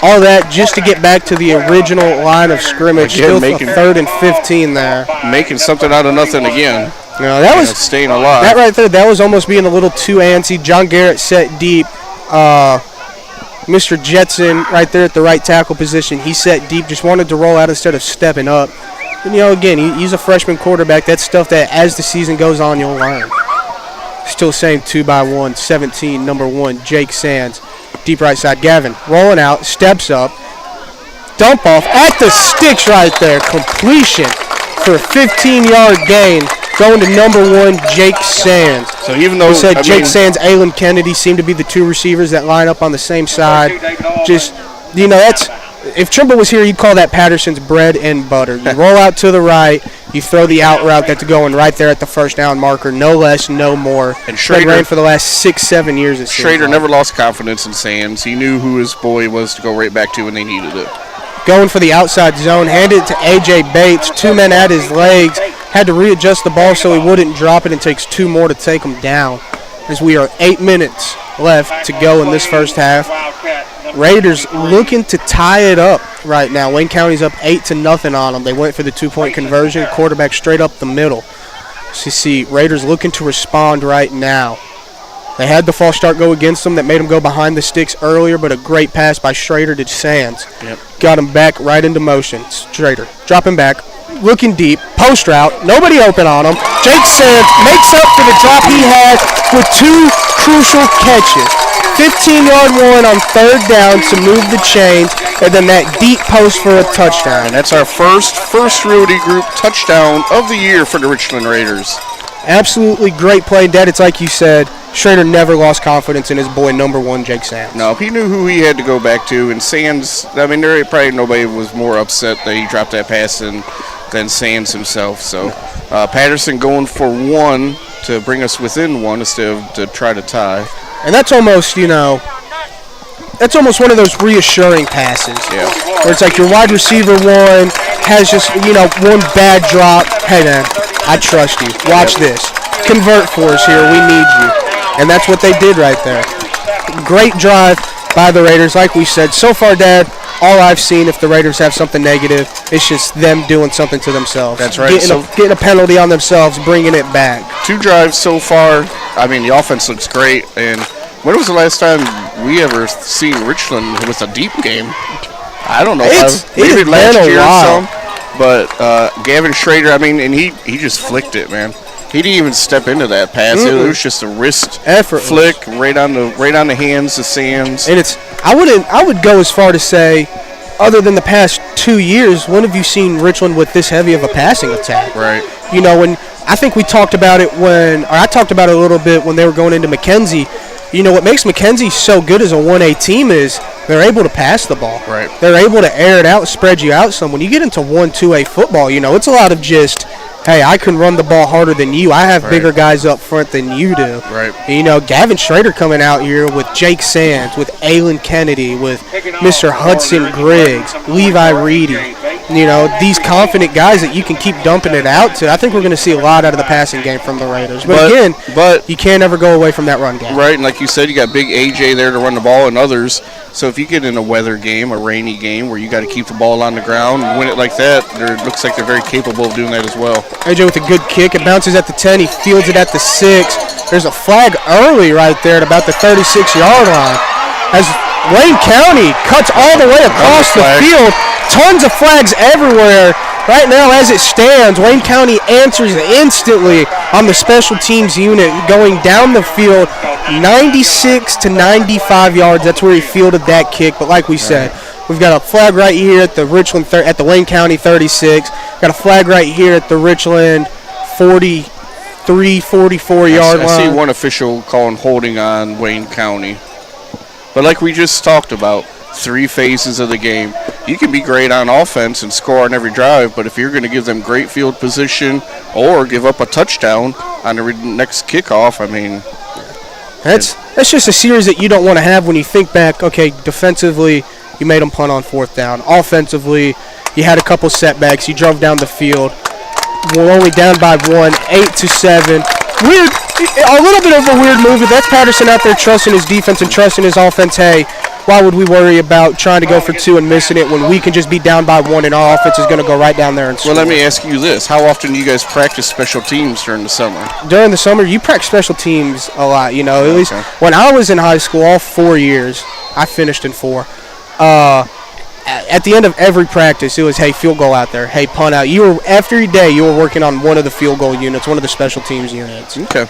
All that just to get back to the original line of scrimmage. Still 3rd and 15 there. Making something out of nothing again. No, that was staying alive. That right there, that was almost being a little too antsy. John Garrett set deep. Mr. Jetson right there at the right tackle position. He set deep, just wanted to roll out instead of stepping up. And, again, he's a freshman quarterback. That's stuff that as the season goes on, you'll learn. Still same 2-by-1, 17, number 1, Jake Sands. Deep right side, Gavin rolling out, steps up. Dump off at the sticks right there. Completion for a 15-yard gain. Going to number 1, Jake Sands. So even though we said Jake Sands, Aylin Kennedy seem to be the 2 receivers that line up on the same side. Just, that's if Trimble was here, he'd call that Patterson's bread and butter. You roll out to the right, you throw the out route that's going right there at the 1st down marker. No less, no more. And Schrader ran for the last 6-7 years. Schrader never lost confidence in Sands. He knew who his boy was to go right back to when they needed it. going for the outside zone, handed it to A.J. Bates, 2 men at his legs, had to readjust the ball so he wouldn't drop it, and takes 2 more to take him down. As we are 8 minutes left to go in this first half. Raiders looking to tie it up right now. Wayne County's up 8-0 on them. They went for the 2-point conversion, quarterback straight up the middle. So you see Raiders looking to respond right now. They had the false start go against them that made them go behind the sticks earlier, but a great pass by Schrader to Sands. Yep. Got him back right into motion. Schrader dropping back, looking deep, post route, nobody open on him. Jake Sands makes up for the drop he had with 2 crucial catches. 15-yard one on 3rd down to move the chains, and then that deep post for a touchdown. And that's our first Realty Group touchdown of the year for the Richland Raiders. Absolutely great play, Dad. It's like you said, Schrader never lost confidence in his boy, number 1, Jake Sands. No, he knew who he had to go back to, and Sands, I mean, there probably nobody was more upset that he dropped that pass than Sands himself. So Patterson going for 1 to bring us within 1 instead of to try to tie. And that's almost, that's almost one of those reassuring passes. Yeah. Where it's like your wide receiver 1 has just, one bad drop. Hey, man, I trust you. Watch this. Convert for us here. We need you. And that's what they did right there. Great drive by the Raiders. Like we said, so far, Dad, all I've seen, if the Raiders have something negative, it's just them doing something to themselves. That's right. Getting a penalty on themselves, bringing it back. 2 drives so far. I mean, the offense looks great. And when was the last time we ever seen Richland with a deep game? I don't know. Maybe last year or something. But Gavin Schrader, I mean, and he just flicked it, man. He didn't even step into that pass. It was just a wrist flick right on the hands of Sands. And I would go as far to say, other than the past 2 years, when have you seen Richland with this heavy of a passing attack? Right. When I think we talked about it I talked about it a little bit when they were going into McKenzie. What makes McKenzie so good as a 1A team is they're able to pass the ball. Right. They're able to air it out, spread you out some. When you get into 1-2A football, it's a lot of just, hey, I can run the ball harder than you. I have bigger guys up front than you do. Right. And, Gavin Schrader coming out here with Jake Sands, with Aylin Kennedy, with Mr. Hudson Griggs, Levi Reedy. These confident guys that you can keep dumping it out to. I think we're going to see a lot out of the passing game from the Raiders. But you can't ever go away from that run game. Right, and like you said, you got big AJ there to run the ball and others. So if you get in a weather game, a rainy game, where you got to keep the ball on the ground and win it like that, it looks like they're very capable of doing that as well. AJ with a good kick. It bounces at the 10. He fields it at the 6. There's a flag early right there at about the 36-yard line. As Wayne County cuts all the way across the field. Tons of flags everywhere. Right now, as it stands, Wayne County answers instantly on the special teams unit, going down the field 96 to 95 yards. That's where he fielded that kick. But like we said, we've got a flag right here at the at the Wayne County 36. Got a flag right here at the Richland 43, 44-yard line. I see one official calling holding on Wayne County. But like we just talked about, 3 phases of the game. You can be great on offense and score on every drive, but if you're going to give them great field position or give up a touchdown on the next kickoff, I mean, that's just a series that you don't want to have when you think back. Okay, defensively, you made them punt on 4th down. Offensively, you had a couple setbacks. You drove down the field. We're only down by 1, 8-7. Weird, a little bit of a weird move, but that's Patterson out there trusting his defense and trusting his offense. Hey, why would we worry about trying to go for 2 and missing it when we can just be down by 1 and our offense is going to go right down there and score? Well, let me ask you this. How often do you guys practice special teams during the summer? During the summer, you practice special teams a lot. At least when I was in high school, all 4 years, I finished in 4. At the end of every practice, it was, hey, field goal out there. Hey, punt out. Every day, you were working on one of the field goal units, one of the special teams units. Okay.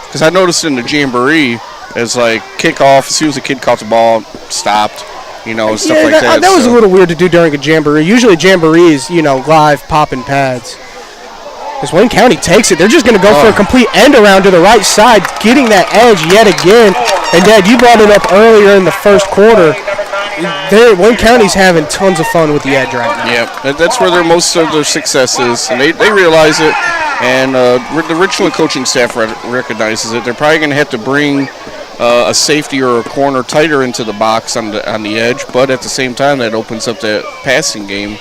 Because I noticed in the Jamboree, it's like kickoff, as soon as the kid caught the ball, stopped, and stuff like that. That was a little weird to do during a Jamboree. Usually Jamboree is, live popping pads. As Wayne County takes it, they're just going to go for a complete end around to the right side, getting that edge yet again. And, Dad, you brought it up earlier in the first quarter. Wayne County's having tons of fun with the edge right now. Yeah, that's where most of their success is, and they realize it. And the Richland coaching staff recognizes it. They're probably going to have to bring a safety or a corner tighter into the box on the edge, but at the same time that opens up that passing game.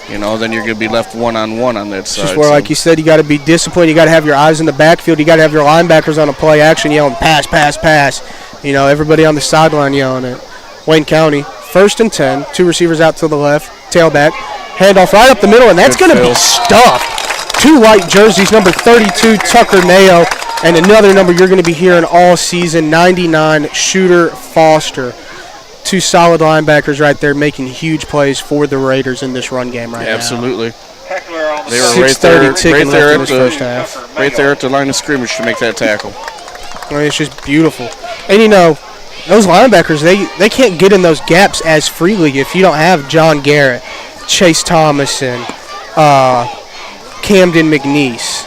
Then you're going to be left one-on-one on that side. Just where, like you said, you got to be disciplined. You got to have your eyes in the backfield. You got to have your linebackers on a play action yelling, pass, pass, pass. Everybody on the sideline yelling it. Wayne County, 1st and 10. 2 receivers out to the left. Tailback. Handoff right up the middle, and that's going to be stuffed. 2 white jerseys, number 32, Tucker Mayo, and another number you're going to be hearing all season, 99, Shooter Foster. 2 solid linebackers right there making huge plays for the Raiders in this run game right now. Absolutely. They were right there at the line of scrimmage to make that tackle. It's just beautiful. And, those linebackers, they can't get in those gaps as freely if you don't have John Garrett, Chase Thomason, Camden McNeese,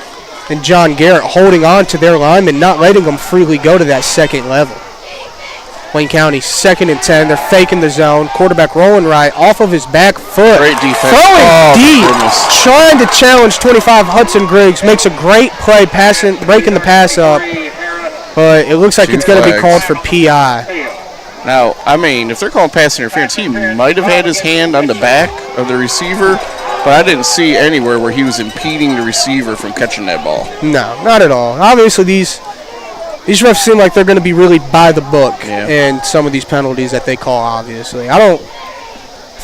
and John Garrett holding on to their linemen, not letting them freely go to that second level. Wayne County, 2nd and 10. They're faking the zone. Quarterback rolling right off of his back foot. Great defense. Throwing deep. Goodness. Trying to challenge 25 Hudson Griggs. Makes a great play breaking the pass up. But it looks like it's going to be called for PI. Now, if they're calling pass interference, he might have had his hand on the back of the receiver, but I didn't see anywhere where he was impeding the receiver from catching that ball. No, not at all. Obviously, these refs seem like they're going to be really by the book in some of these penalties that they call, obviously. I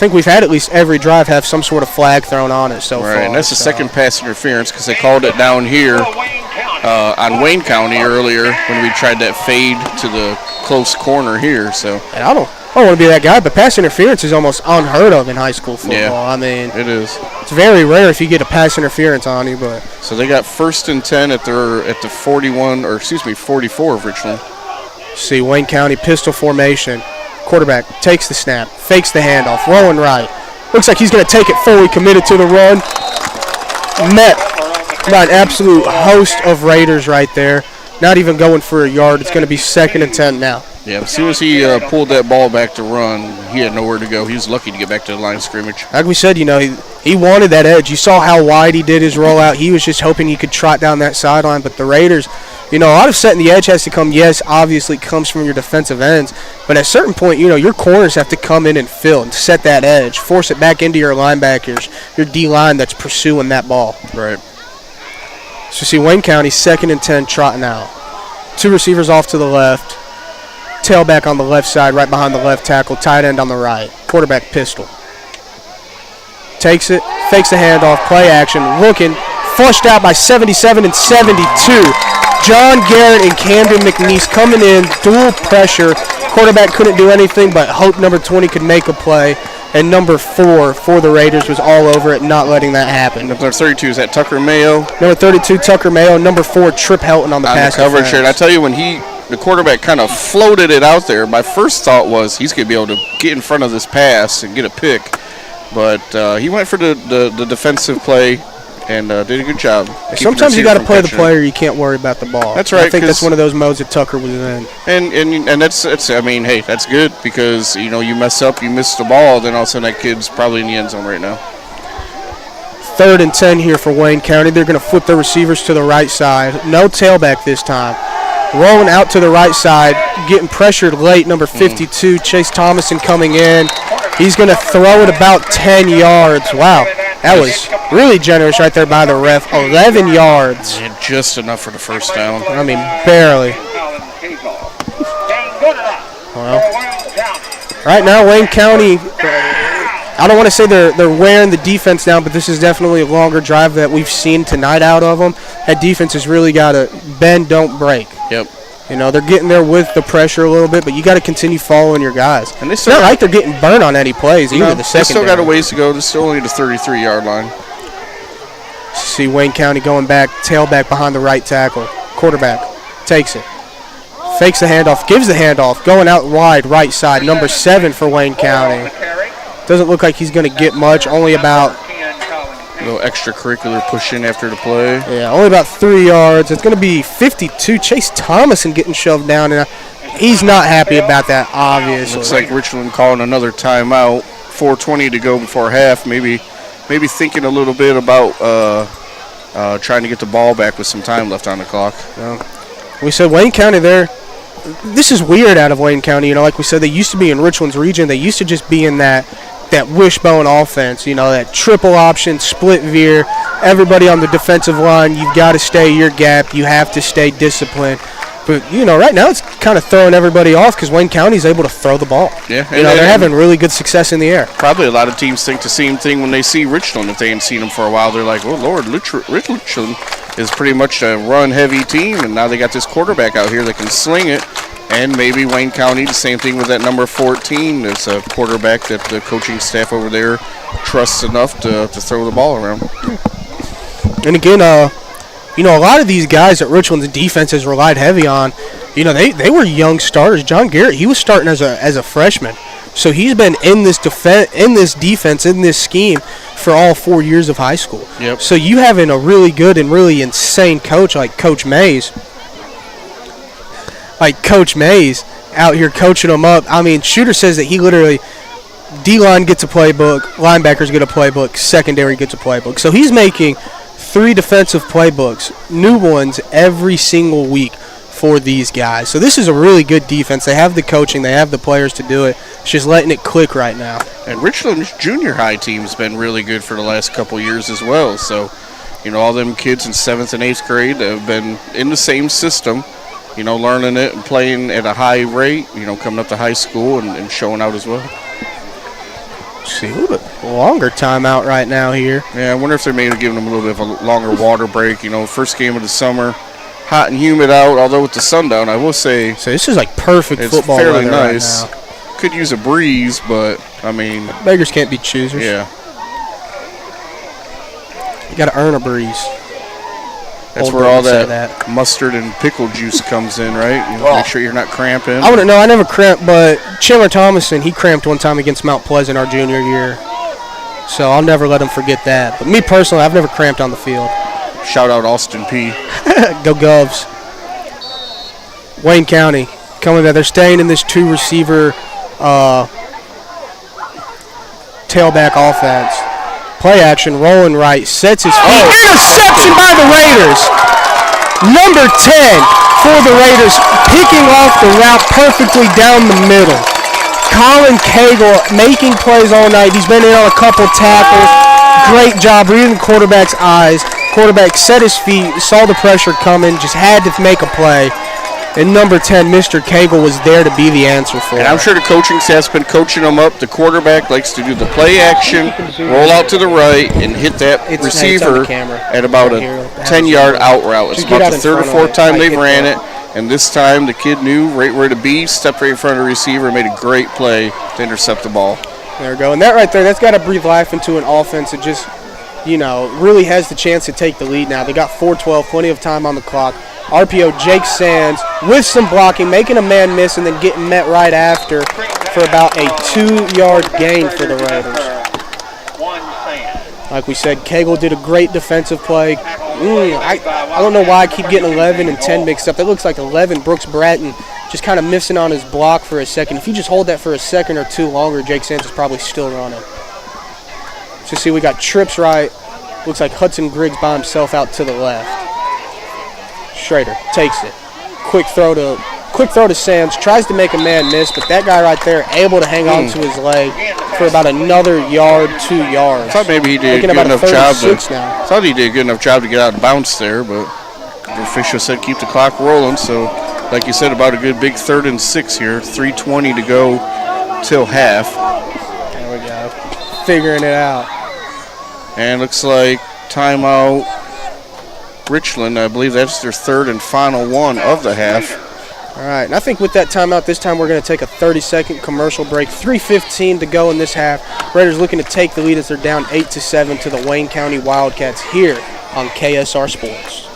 think we've had at least every drive have some sort of flag thrown on it so far. Right, and that's the second pass interference because they called it down here on Wayne County earlier when we tried that fade to the close corner here. So. And I don't want to be that guy, but pass interference is almost unheard of in high school football. Yeah, it is. It's very rare if you get a pass interference on you, but. So they got 1st and 10 at the 44 of Richland. See, Wayne County pistol formation. Quarterback takes the snap, fakes the handoff, rolling right. Looks like he's going to take it fully committed to the run. Met by an absolute host of Raiders right there. Not even going for a yard. It's going to be 2nd and 10 now. Yeah, as soon as he pulled that ball back to run, he had nowhere to go. He was lucky to get back to the line of scrimmage. Like we said, he wanted that edge. You saw how wide he did his rollout. He was just hoping he could trot down that sideline. But the Raiders, a lot of setting the edge has to come, yes, obviously comes from your defensive ends. But at a certain point, your corners have to come in and fill and set that edge, force it back into your linebackers, your D-line that's pursuing that ball. Right. So see, Wayne County, 2nd and 10, trotting out. 2 receivers off to the left. Tailback on the left side, right behind the left tackle. Tight end on the right. Quarterback pistol. Takes it, fakes the handoff, play action, looking, flushed out by 77 and 72. John Garrett and Camden McNeese coming in, dual pressure. Quarterback couldn't do anything, but hope number 20 could make a play. And number 4 for the Raiders was all over it, not letting that happen. Number 32, is that Tucker Mayo? Number 32, Tucker Mayo. Number 4, Trip Helton on the pass coverage here. And I tell you, when the quarterback kind of floated it out there, my first thought was he's going to be able to get in front of this pass and get a pick. But he went for the defensive play and did a good job. Sometimes you got to play the player. You can't worry about the ball. That's right. I think that's one of those modes that Tucker was in. And that's hey, that's good because you mess up, you miss the ball, then all of a sudden that kid's probably in the end zone right now. 3rd and 10 here for Wayne County. They're going to flip their receivers to the right side. No tailback this time. Rolling out to the right side, getting pressured late. Number 52, Chase Thomason coming in. He's going to throw it about 10 yards. Wow, that was really generous right there by the ref. 11 yards. And just enough for the first down. I mean, barely. Well, right now, Wayne County, I don't want to say they're wearing the defense down, but this is definitely a longer drive that we've seen tonight out of them. That defense has really got to bend, don't break. Yep. They're getting there with the pressure a little bit, but you got to continue following your guys. And it's not like they're getting burnt on any plays either. The second they still got a ways to go. They're still only at the 33-yard line. See Wayne County going back, tailback behind the right tackle. Quarterback takes it. Fakes the handoff, gives the handoff, going out wide, right side. Number 7 for Wayne County. Doesn't look like he's going to get much, only about a little extracurricular push in after the play. Yeah, only about 3 yards. It's going to be 52. Chase Thomason getting shoved down, and he's not happy about that, obviously. Looks like Richland calling another timeout. 4:20 to go before half. Maybe thinking a little bit about trying to get the ball back with some time left on the clock. We said Wayne County, they're this is weird out of Wayne County. You know, like we said, they used to be in Richland's region. They used to just be in that wishbone offense, you know, that triple option, split veer, everybody on the defensive line, you've got to stay your gap, you have to stay disciplined. But, you know, right now it's kind of throwing everybody off because Wayne County's able to throw the ball. Yeah. You know, they're having really good success in the air. Probably a lot of teams think the same thing when they see Richland. If they ain't seen them for a while, they're like, oh, Lord, Richland is pretty much a run-heavy team, and now they got this quarterback out here that can sling it. And maybe Wayne County, the same thing with that number 14. It's a quarterback that the coaching staff over there trusts enough to throw the ball around. And again, you know, a lot of these guys that Richland's defense has relied heavy on, you know, they were young starters. John Garrett, he was starting as a freshman. So he's been in this defense, in this scheme for all 4 years of high school. Yep. So you having a really good and really insane coach like Coach Mays. Out here coaching them up. I mean, Shooter says that he literally, D-line gets a playbook, linebackers get a playbook, secondary gets a playbook. So he's making 3 defensive playbooks, new ones every single week for these guys. So this is a really good defense. They have the coaching, they have the players to do it. It's just letting it click right now. And Richland's junior high team's been really good for the last couple years as well. So, you know, all them kids in 7th and 8th grade have been in the same system, you know, learning it and playing at a high rate, you know, coming up to high school and showing out as well. See, a little bit longer timeout right now here. Yeah, I wonder if they're maybe giving them a little bit of a longer water break. You know, first game of the summer, hot and humid out, although with the sundown, I will say. So this is like perfect it's football fairly weather nice. right now. Could use a breeze, but, I mean. Beggars can't be choosers. Yeah. You got to earn a breeze. That's where all that mustard and pickle juice comes in, right? You know, make sure you're not cramping. I wouldn't know. I never cramped, but Chandler Thomason, he cramped one time against Mount Pleasant our junior year. So I'll never let him forget that. But me personally, I've never cramped on the field. Shout out Austin P. Go Govs. Wayne County coming back. They're staying in this 2-receiver tailback offense. Play action, rolling right, sets his feet. Interception by the Raiders. Number 10 for the Raiders, picking off the route perfectly down the middle. Colin Cagle making plays all night. He's been in on a couple tackles. Great job reading the quarterback's eyes. Quarterback set his feet, saw the pressure coming, just had to make a play. And number 10, Mr. Cagle, was there to be the answer for it. And I'm sure the coaching staff's been coaching them up. The quarterback likes to do the play action, roll out to the right, and hit that receiver at about a 10-yard out route. It's about the 3rd or 4th time they've ran it. And this time the kid knew right where to be, stepped right in front of the receiver, and made a great play to intercept the ball. There we go. And that right there, that's got to breathe life into an offense that just, you know, really has the chance to take the lead now. They got 4:12, plenty of time on the clock. RPO, Jake Sands with some blocking, making a man miss, and then getting met right after for about a 2-yard gain for the Raiders. Like we said, Cagle did a great defensive play. I don't know why I keep getting 11 and 10 mixed up. That looks like 11. Brooks Bratton just kind of missing on his block for a second. If you just hold that for a second or two longer, Jake Sands is probably still running. So see, we got trips right. Looks like Hudson Griggs by himself out to the left. Schrader takes it. Quick throw to Sands. Tries to make a man miss, but that guy right there able to hang on to his leg for about another yard, 2 yards. I thought maybe he did a good enough job to get out of bounds there, but the official said keep the clock rolling. So, like you said, about a good big 3rd and 6 here. 3:20 to go till half. There we go. Figuring it out. And looks like timeout Richland. I believe that's their 3rd and final one of the half. All right, and I think with that timeout this time we're going to take a 30-second commercial break. 3:15 to go in this half. Raiders looking to take the lead as they're down 8-7 to the Wayne County Wildcats here on KSR Sports.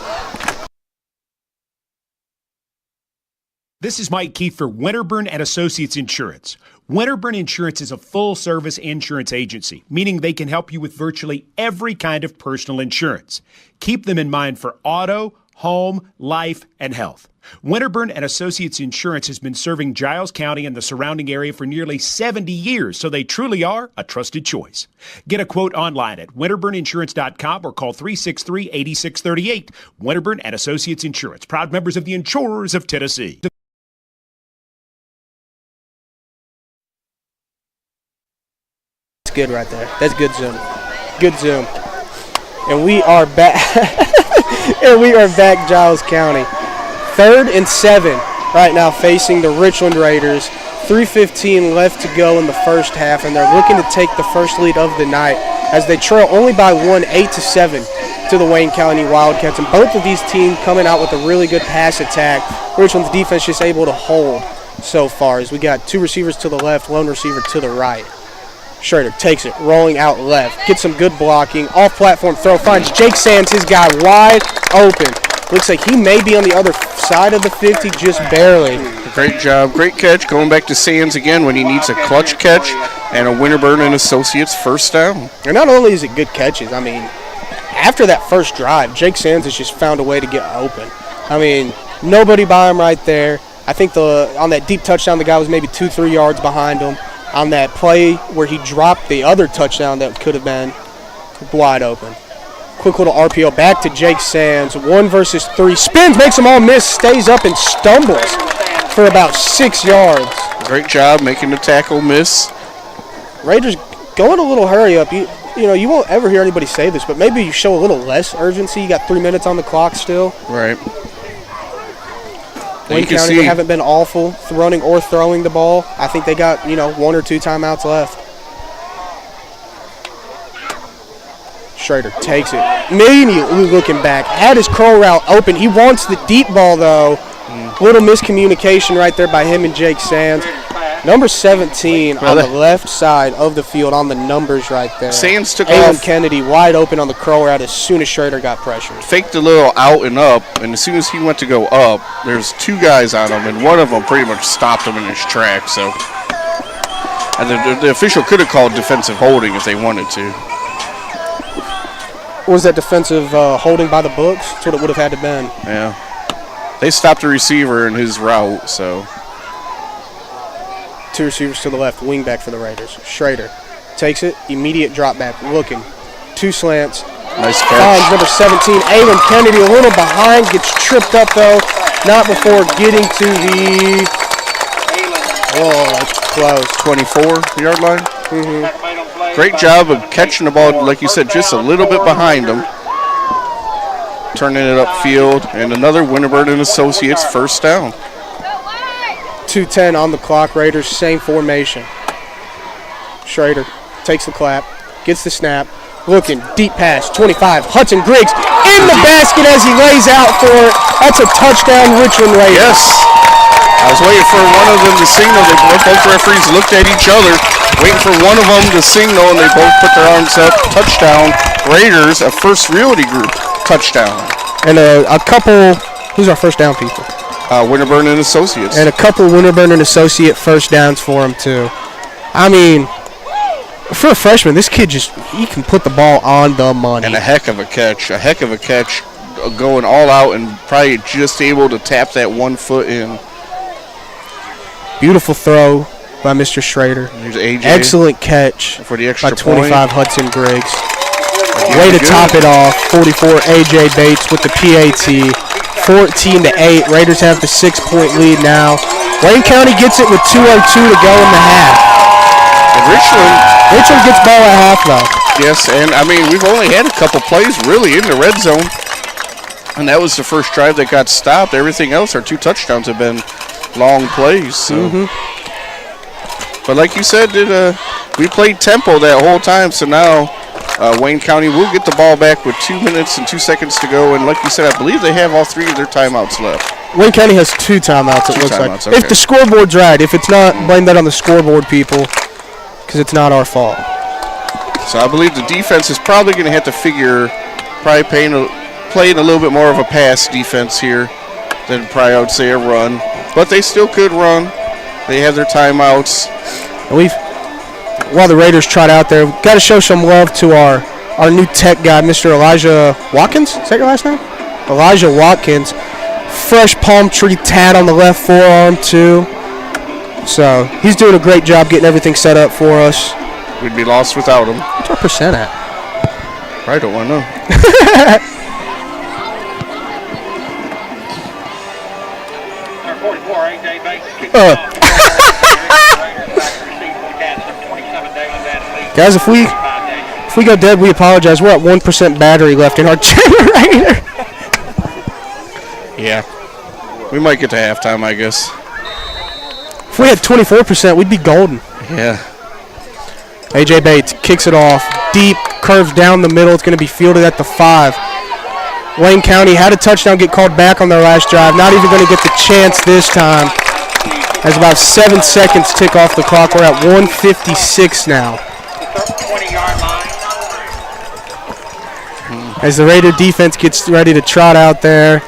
This is Mike Keefe for Winterburn and Associates Insurance. Winterburn Insurance is a full-service insurance agency, meaning they can help you with virtually every kind of personal insurance. Keep them in mind for auto, home, life, and health. Winterburn and Associates Insurance has been serving Giles County and the surrounding area for nearly 70 years, so they truly are a trusted choice. Get a quote online at winterburninsurance.com or call 363-8638. Winterburn and Associates Insurance, proud members of the Insurers of Tennessee. good right there. That's good zoom. Good zoom. And we are back. And we are back, Giles County. 3rd and 7 right now facing the Richland Raiders. 3:15 left to go in the first half, and they're looking to take the first lead of the night as they trail only by 1, 8-7 to the Wayne County Wildcats. And both of these teams coming out with a really good pass attack. Richland's defense just able to hold so far as we got 2 receivers to the left, 1 receiver to the right. Schrader takes it, rolling out left, gets some good blocking, off-platform throw, finds Jake Sands, his guy, wide open. Looks like he may be on the other side of the 50, just barely. Great job, great catch, going back to Sands again when he needs a clutch catch and a Winterburn and Associates first down. And not only is it good catches, I mean, after that first drive, Jake Sands has just found a way to get open. I mean, nobody by him right there. I think on that deep touchdown, the guy was maybe 2-3 yards behind him. On that play where he dropped the other touchdown that could have been wide open. Quick little RPO back to Jake Sands. 1 versus 3. Spins, makes them all miss, stays up and stumbles for about 6 yards. Great job making the tackle miss. Raiders going a little hurry up. You know, you won't ever hear anybody say this, but maybe you show a little less urgency. You got 3 minutes on the clock still. Right. Wayne County haven't been awful running or throwing the ball. I think they got, 1 or 2 timeouts left. Schrader takes it. Immediately looking back. Had his curl route open. He wants the deep ball, though. Little miscommunication right there by him and Jake Sands. Number 17 on the left side of the field on the numbers right there. Sands took Alan off. Kennedy wide open on the curl route as soon as Schrader got pressured. Faked a little out and up, and as soon as he went to go up, there's 2 guys on him, and one of them pretty much stopped him in his tracks. So, and the official could have called defensive holding if they wanted to. Was that defensive holding by the books? That's what it would have had to been. Yeah. They stopped the receiver in his route, so. 2 receivers to the left, wing back for the Raiders. Schrader takes it, immediate drop back, looking. 2 slants. Nice catch. Finds number 17, Alan Kennedy, a little behind, gets tripped up though, not before getting to the, that's close. 24-yard line. Great job of catching the ball, like you said, just a little bit behind him. Turning it upfield, and another Winterburn and Associates first down. 2:10 on the clock, Raiders, same formation. Schrader takes the clap, gets the snap, looking, deep pass, 25, Hudson Griggs in the basket as he lays out for it. That's a touchdown, Richland Raiders. Yes. I was waiting for one of them to signal. Both referees looked at each other, waiting for one of them to signal, and they both put their arms up. Touchdown, Raiders, a First Realty Group touchdown. And a couple, who's our first down people? Winterburn and Associates. And a couple Winterburn and Associate first downs for him, too. I mean, for a freshman, this kid he can put the ball on the money. And a heck of a catch. Going all out and probably just able to tap that 1 foot in. Beautiful throw by Mr. Schrader. Here's AJ. Excellent catch for the extra by 25 point. Hudson Griggs. Way to top it off. 44 AJ Bates with the PAT. 14-8. Raiders have the 6-point lead now. Wayne County gets it with 2:02 to go in the half. And Richland gets ball at half though. Yes, and I mean we've only had a couple plays really in the red zone, and that was the first drive that got stopped. Everything else, our 2 touchdowns have been long plays. So. But like you said, we played tempo that whole time, so now Wayne County will get the ball back with 2 minutes and 2 seconds to go. And like you said, I believe they have all 3 of their timeouts left. Wayne County has 2 timeouts, it looks like. Okay. If the scoreboard's right. If it's not, blame that on the scoreboard, people, because it's not our fault. So I believe the defense is probably going to have to playing a little bit more of a pass defense here than probably I would say a run. But they still could run. They have their timeouts. And while the Raiders trot out there, we've got to show some love to our new tech guy, Mr. Elijah Watkins. Is that your last name? Elijah Watkins. Fresh palm tree tat on the left forearm, too. So he's doing a great job getting everything set up for us. We'd be lost without him. What's our percent at? I don't want to know. Guys, if we go dead, we apologize. We're at 1% battery left in our generator. Yeah. We might get to halftime, I guess. If we had 24%, we'd be golden. Yeah. A.J. Bates kicks it off. Deep, curves down the middle. It's going to be fielded at the 5. Wayne County had a touchdown get called back on their last drive. Not even going to get the chance this time. As about 7 seconds tick off the clock. We're at 1:56 now. As the Raider defense gets ready to trot out there.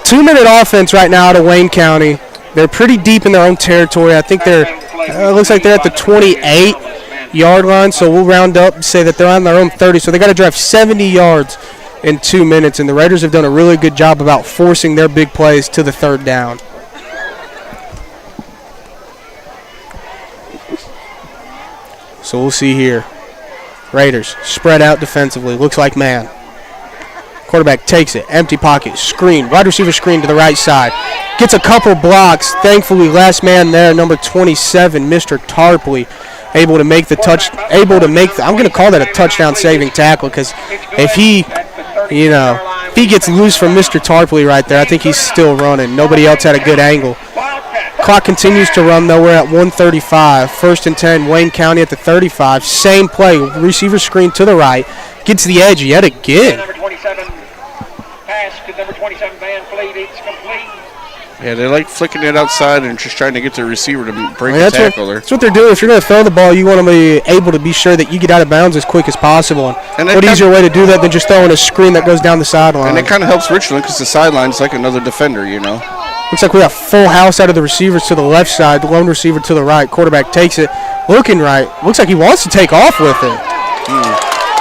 2-minute offense right now out of Wayne County. They're pretty deep in their own territory. I think looks like they're at the 28-yard line, so we'll round up and say that they're on their own 30. So they got to drive 70 yards in 2 minutes, and the Raiders have done a really good job about forcing their big plays to the 3rd down. So we'll see here. Raiders spread out defensively. Looks like man. Quarterback takes it. Empty pocket. Screen. Wide receiver screen to the right side. Gets a couple blocks. Thankfully, last man there, number 27, Mr. Tarpley, able to make the touch. I'm going to call that a touchdown-saving tackle because if he gets loose from Mr. Tarpley right there, I think he's still running. Nobody else had a good angle. Clock continues to run, though. We're at 1:35. 1st and 10, Wayne County at the 35. Same play. Receiver screen to the right. Gets the edge yet again. Number 27 pass to number 27 Van Fleet. It's complete. Yeah, they like flicking it outside and just trying to get the receiver to break the tackle there. That's what they're doing. If you're going to throw the ball, you want to be able to be sure that you get out of bounds as quick as possible. And what easier way to do that than just throwing a screen that goes down the sideline? And it kind of helps Richland because the sideline's like another defender, you know. Looks like we got full house out of the receivers to the left side, the lone receiver to the right. Quarterback takes it, looking right. Looks like he wants to take off with it.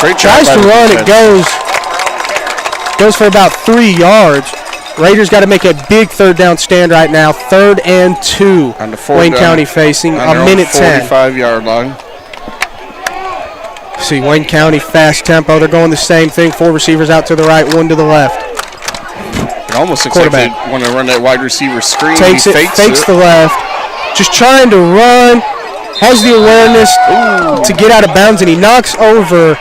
Great job. Tries to run, it goes for about 3 yards. Raiders got to make a big 3rd down stand right now. 3rd and 2. On the Wayne County facing a minute 10. 45-yard line. See, Wayne County fast tempo. They're going the same thing. 4 receivers out to the right, 1 to the left. It almost looks like they want to run that wide receiver screen. Takes it, fakes the left. Just trying to run. Has the awareness to get out of bounds, and he knocks over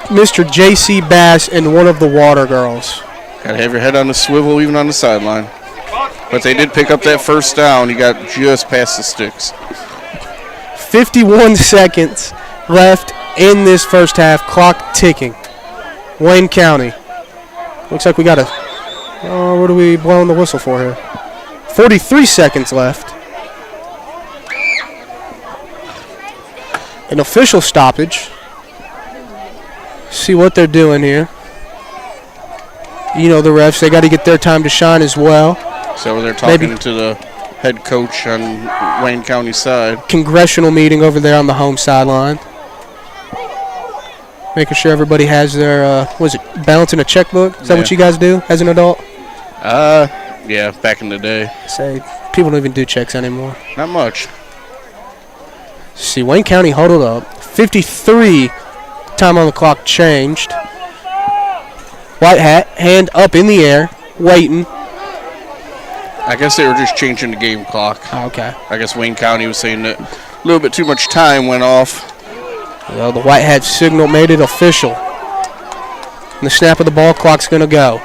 Mr. J.C. Bass and one of the Water Girls. Got to have your head on the swivel even on the sideline. But they did pick up that 1st down. You got just past the sticks. 51 seconds left in this first half. Clock ticking. Wayne County. Looks like we got a... what are we blowing the whistle for here? 43 seconds left. An official stoppage. See what they're doing here. You know the refs, they got to get their time to shine as well. So they're talking to the head coach on Wayne County side. Congressional meeting over there on the home sideline. Making sure everybody has their, balancing a checkbook? Is that what you guys do as an adult? Yeah, back in the day. Say, people don't even do checks anymore. Not much. See, Wayne County huddled up. 53, time on the clock changed. White hat, hand up in the air, waiting. I guess they were just changing the game clock. Oh, okay. I guess Wayne County was saying that a little bit too much time went off. Well, the white hat signal made it official. And the snap of the ball clock's going to go.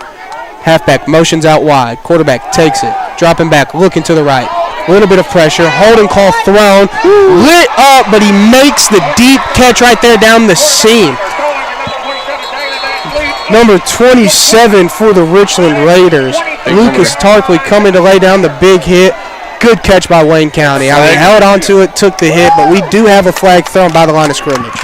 Halfback motions out wide. Quarterback takes it. Dropping back, looking to the right. A little bit of pressure. Holding call thrown. Lit up, but he makes the deep catch right there down the seam. Number 27 for the Richland Raiders. Lucas Tarpley coming to lay down the big hit. Good catch by Wayne County. I mean, held onto it, took the hit, but we do have a flag thrown by the line of scrimmage.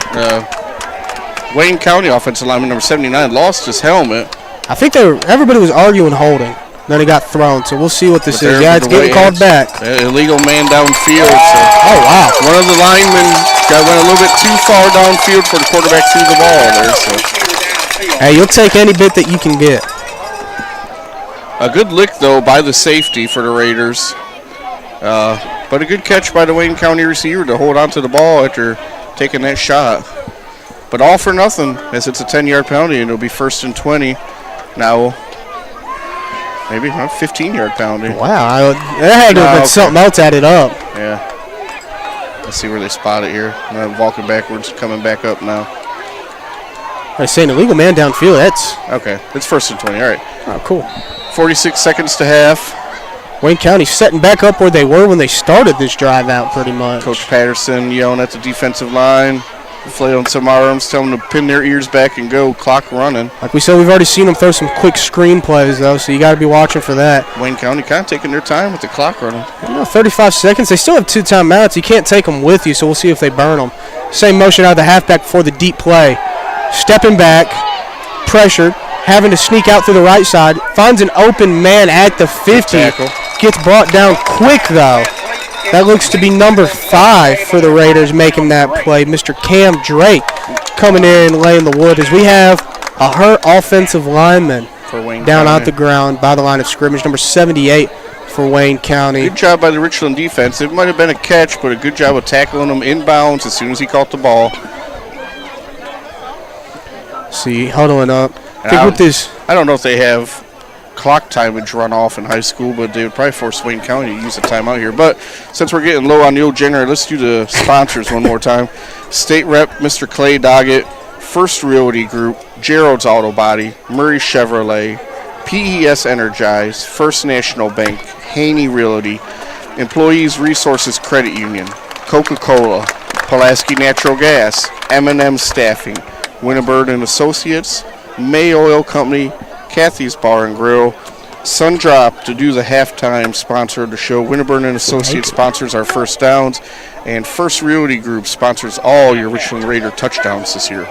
Wayne County offensive lineman number 79 lost his helmet. I think everybody was arguing holding. Then it got thrown, so we'll see what this is. Yeah, it's getting called back. Illegal man downfield. So oh, wow. One of the linemen went a little bit too far downfield for the quarterback to the ball there. So. Hey, you'll take any bit that you can get. A good lick, though, by the safety for the Raiders. But a good catch by the Wayne County receiver to hold on to the ball after taking that shot. But all for nothing, as it's a 10-yard penalty, and it'll be 1st and 20. Now, maybe a 15-yard penalty. Wow, that had to have been something else added up. Yeah. Let's see where they spot it here. I'm walking backwards, coming back up now. I say an illegal man downfield. That's okay. It's 1st and 20. All right. Oh, cool. 46 seconds to half. Wayne County setting back up where they were when they started this drive out pretty much. Coach Patterson yelling at the defensive line, flailing some arms, telling them to pin their ears back and go. Clock running. Like we said, we've already seen them throw some quick screen plays, though, so you got to be watching for that. Wayne County kind of taking their time with the clock running. 35 seconds. They still have 2 timeouts. You can't take them with you, so we'll see if they burn them. Same motion out of the halfback before the deep play. Stepping back, pressured, having to sneak out through the right side. Finds an open man at the 50. Gets brought down quick, though. That looks to be number 5 for the Raiders making that play. Mr. Cam Drake coming in and laying the wood as we have a hurt offensive lineman for Wayne down County. out the ground by the line of scrimmage, number 78 for Wayne County. Good job by the Richland defense. It might have been a catch, but a good job of tackling him inbounds as soon as he caught the ball. See, huddling up. I don't know if they have clock timage run off in high school, but they would probably force Wayne County to use a timeout here. But since we're getting low on the old generator, let's do the sponsors one more time. State Rep Mr. Clay Doggett, First Realty Group, Gerald's Auto Body, Murray Chevrolet, PES Energize, First National Bank, Haney Realty, Employees Resources Credit Union, Coca-Cola, Pulaski Natural Gas, M&M Staffing, Winterburn and Associates, May Oil Company, Kathy's Bar and Grill, Sundrop to do the halftime sponsor of the show. Winterburn and Associates sponsors our first downs, and First Realty Group sponsors all your Richland Raider touchdowns this year.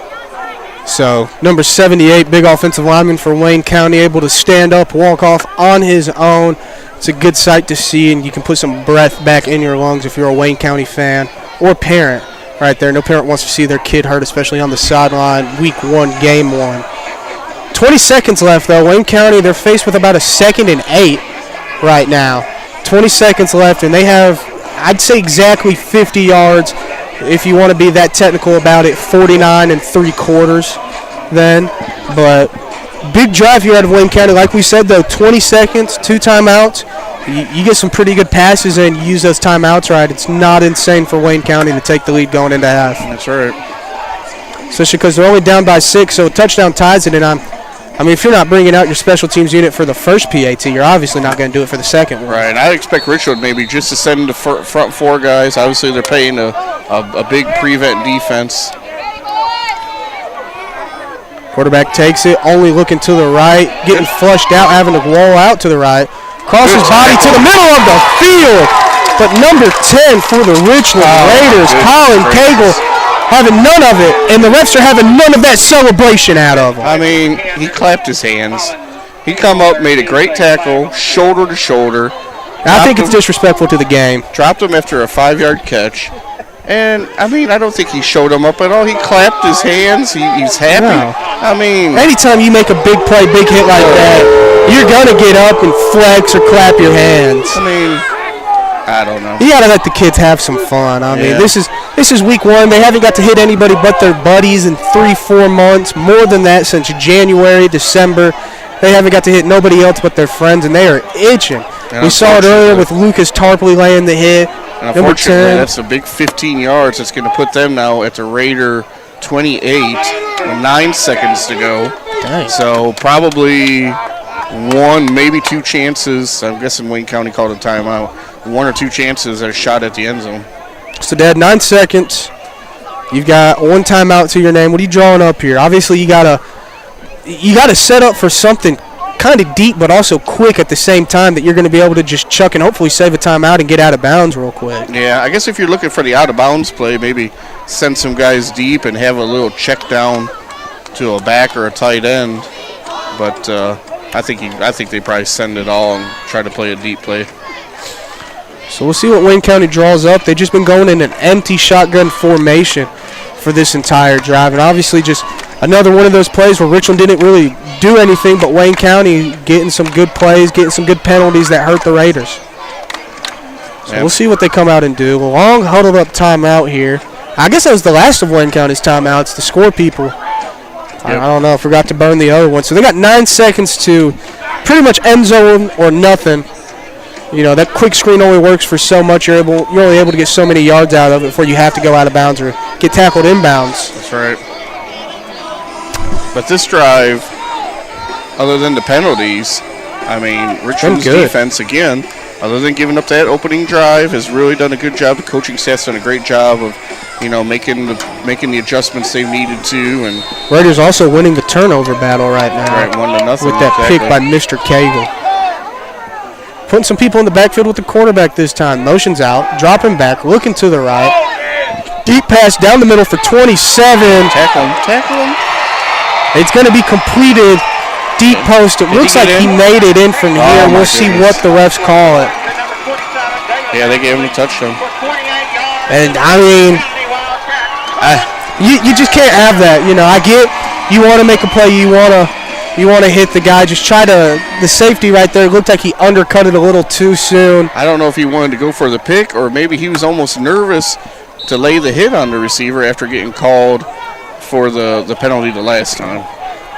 So, number 78, big offensive lineman for Wayne County, able to stand up, walk off on his own. It's a good sight to see, and you can put some breath back in your lungs if you're a Wayne County fan or parent right there. No parent wants to see their kid hurt, especially on the sideline, week 1, game 1. 20 seconds left, though. Wayne County, they're faced with about a 2nd and 8 right now. 20 seconds left, and they have, I'd say, exactly 50 yards, if you want to be that technical about it, 49 3/4 then. But big drive here out of Wayne County. Like we said, though, 20 seconds, 2 timeouts. You get some pretty good passes and you use those timeouts right. It's not insane for Wayne County to take the lead going into half. That's right. Especially because they're only down by 6, so a touchdown ties it, and I mean, if you're not bringing out your special teams unit for the first PAT, you're obviously not going to do it for the second one. Right, I expect Richland maybe just to send the front 4 guys. Obviously, they're paying a big prevent defense. Quarterback takes it, only looking to the right, getting flushed out, having to roll out to the right. Crosses body to the middle of the field. But number 10 for the Richland Raiders, Colin Cagle, having none of it, and the refs are having none of that celebration out of him. I mean, he clapped his hands. He come up, made a great tackle, shoulder to shoulder. I think it's disrespectful to the game. Dropped him after a 5-yard catch. And, I mean, I don't think he showed him up at all. He clapped his hands. He's happy. No. I mean, anytime you make a big play, big hit like that, you're going to get up and flex or clap your hands. I mean, I don't know. You got to let the kids have some fun. I mean, this is week 1. They haven't got to hit anybody but their buddies in 3-4 months. More than that since January, December. They haven't got to hit nobody else but their friends, and they are itching. We saw it earlier with Lucas Tarpley laying the hit. And unfortunately, that's a big 15 yards. It's going to put them now at the Raider 28, 9 seconds to go. Dang. So probably 1, maybe 2 chances. I'm guessing Wayne County called a timeout. 1 or 2 chances at a shot at the end zone. So, Dad, 9 seconds. You've got 1 timeout to your name. What are you drawing up here? Obviously, you gotta set up for something kind of deep but also quick at the same time that you're going to be able to just chuck and hopefully save a timeout and get out of bounds real quick. Yeah, I guess if you're looking for the out-of-bounds play, maybe send some guys deep and have a little check down to a back or a tight end. But I think they probably send it all and try to play a deep play. So we'll see what Wayne County draws up. They've just been going in an empty shotgun formation for this entire drive. And obviously just another one of those plays where Richland didn't really do anything, but Wayne County getting some good plays, getting some good penalties that hurt the Raiders. So we'll see what they come out and do. Long huddled up timeout here. I guess that was the last of Wayne County's timeouts to score people. Yep. I don't know. Forgot to burn the other one. So they got 9 seconds to pretty much end zone or nothing. That quick screen only works for so much. You're only able to get so many yards out of it before you have to go out of bounds or get tackled inbounds. That's right. But this drive, other than the penalties, Richland's defense, again, other than giving up that opening drive, has really done a good job. The coaching staff's done a great job of, making the adjustments they've needed to. And Raiders also winning the turnover battle right now. Right, 1-0 with that pick by Mr. Cagle. Putting some people in the backfield with the quarterback this time. Motion's out, dropping back, looking to the right. Deep pass down the middle for 27. Tackle him. It's going to be completed. Deep post. It looks like he made it in from here. We'll see what the refs call it. Yeah, they gave him a touchdown. And you just can't have that. I get you want to make a play. You want to hit the guy. Just try to. The safety right there looked like he undercut it a little too soon. I don't know if he wanted to go for the pick or maybe he was almost nervous to lay the hit on the receiver after getting called for the penalty the last time.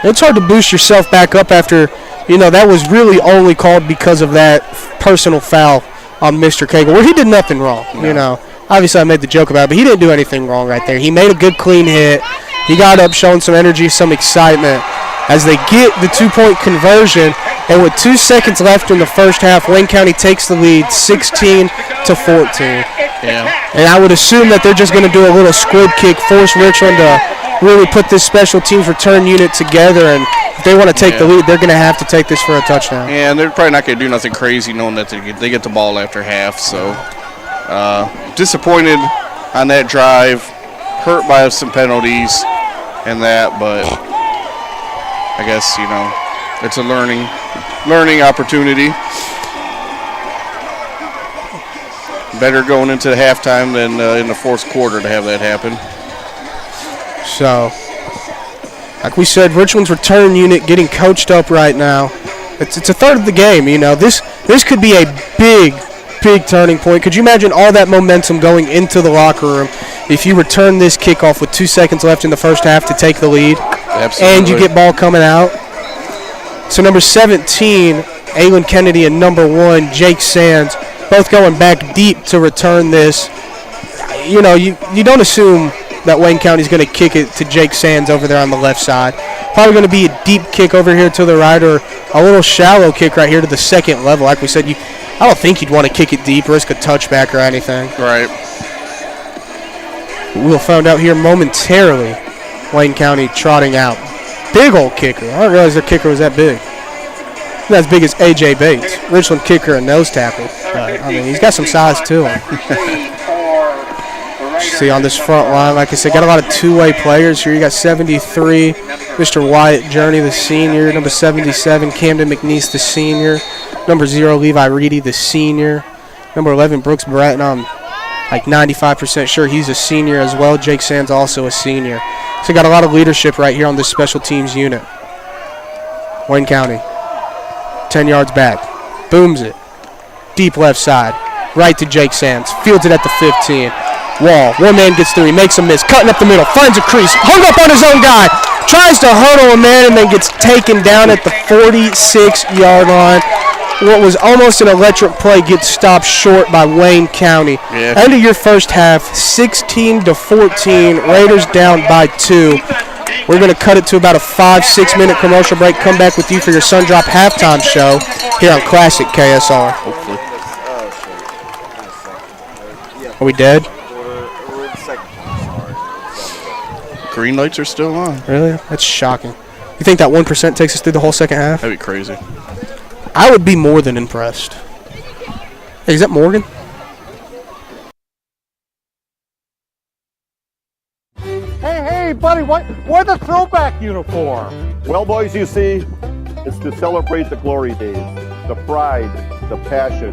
It's hard to boost yourself back up after, that was really only called because of that personal foul on Mr. Cagle, where he did nothing wrong. No. Obviously I made the joke about it, but he didn't do anything wrong right there. He made a good, clean hit. He got up showing some energy, some excitement. As they get the 2-point conversion, and with 2 seconds left in the first half, Wayne County takes the lead 16-14. Yeah. And I would assume that they're just going to do a little squib kick, force Richland to really put this special teams return unit together, and if they want to take the lead, they're going to have to take this for a touchdown. Yeah, and they're probably not going to do nothing crazy knowing that they get the ball after half. So disappointed on that drive, hurt by some penalties and that, but I guess, it's a learning opportunity. Better going into the halftime than in the fourth quarter to have that happen. So, like we said, Richland's return unit getting coached up right now. It's a third of the game. This could be a big turning point. Could you imagine all that momentum going into the locker room if you return this kickoff with 2 seconds left in the first half to take the lead? Absolutely. And you get ball coming out? So number 17, Aylin Kennedy, and number 1, Jake Sands, both going back deep to return this. You don't assume that Wayne County's going to kick it to Jake Sands over there on the left side. Probably going to be a deep kick over here to the right, or a little shallow kick right here to the second level. Like we said, I don't think you'd want to kick it deep, risk a touchback or anything. Right. We'll find out here momentarily. Wayne County trotting out. Big old kicker. I didn't realize their kicker was that big. Not as big as A.J. Bates. Richland kicker and nose tackle. But, he's got some size to him. See on this front line, like I said, got a lot of two-way players here. You got 73, Mr. Wyatt Journey, the senior. Number 77, Camden McNeese, the senior. Number 0, Levi Reedy, the senior. Number 11, Brooks Bratton, I'm like 95% sure he's a senior as well. Jake Sands also a senior. So got a lot of leadership right here on this special teams unit. Wayne County, 10 yards back, booms it. Deep left side, right to Jake Sands. Fields it at the 15. Wall, one man gets through, he makes a miss, cutting up the middle, finds a crease, hung up on his own guy, tries to hurdle a man, and then gets taken down at the 46-yard line. What was almost an electric play gets stopped short by Wayne County. Yeah. End of your first half, 16-14, Raiders down by 2. We're going to cut it to about a 5-6 minute commercial break, come back with you for your Sundrop halftime show here on Classic KSR. Hopefully. Are we dead? Green lights are still on. Really? That's shocking. You think that 1% takes us through the whole second half? That'd be crazy. I would be more than impressed. Hey, is that Morgan? Hey, buddy, why the throwback uniform? Well, boys, you see, it's to celebrate the glory days, the pride, the passion,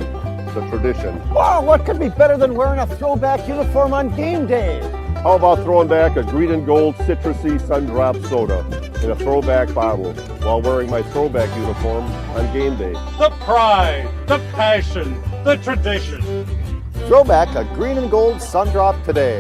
the tradition. Wow, what could be better than wearing a throwback uniform on game day? How about throwing back a green and gold citrusy Sundrop soda in a throwback bottle while wearing my throwback uniform on game day? The pride, the passion, the tradition. Throwback a green and gold Sundrop today.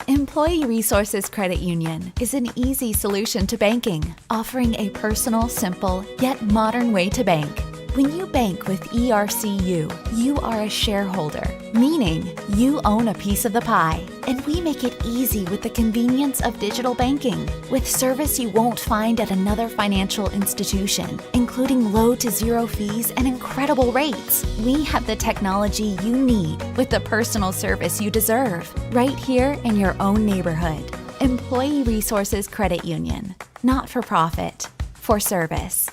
Employee Resources Credit Union is an easy solution to banking, offering a personal, simple, yet modern way to bank. When you bank with ERCU, you are a shareholder, meaning you own a piece of the pie. And we make it easy with the convenience of digital banking, with service you won't find at another financial institution, including low to zero fees and incredible rates. We have the technology you need with the personal service you deserve, right here in your own neighborhood. Employee Resources Credit Union, not for profit, for service.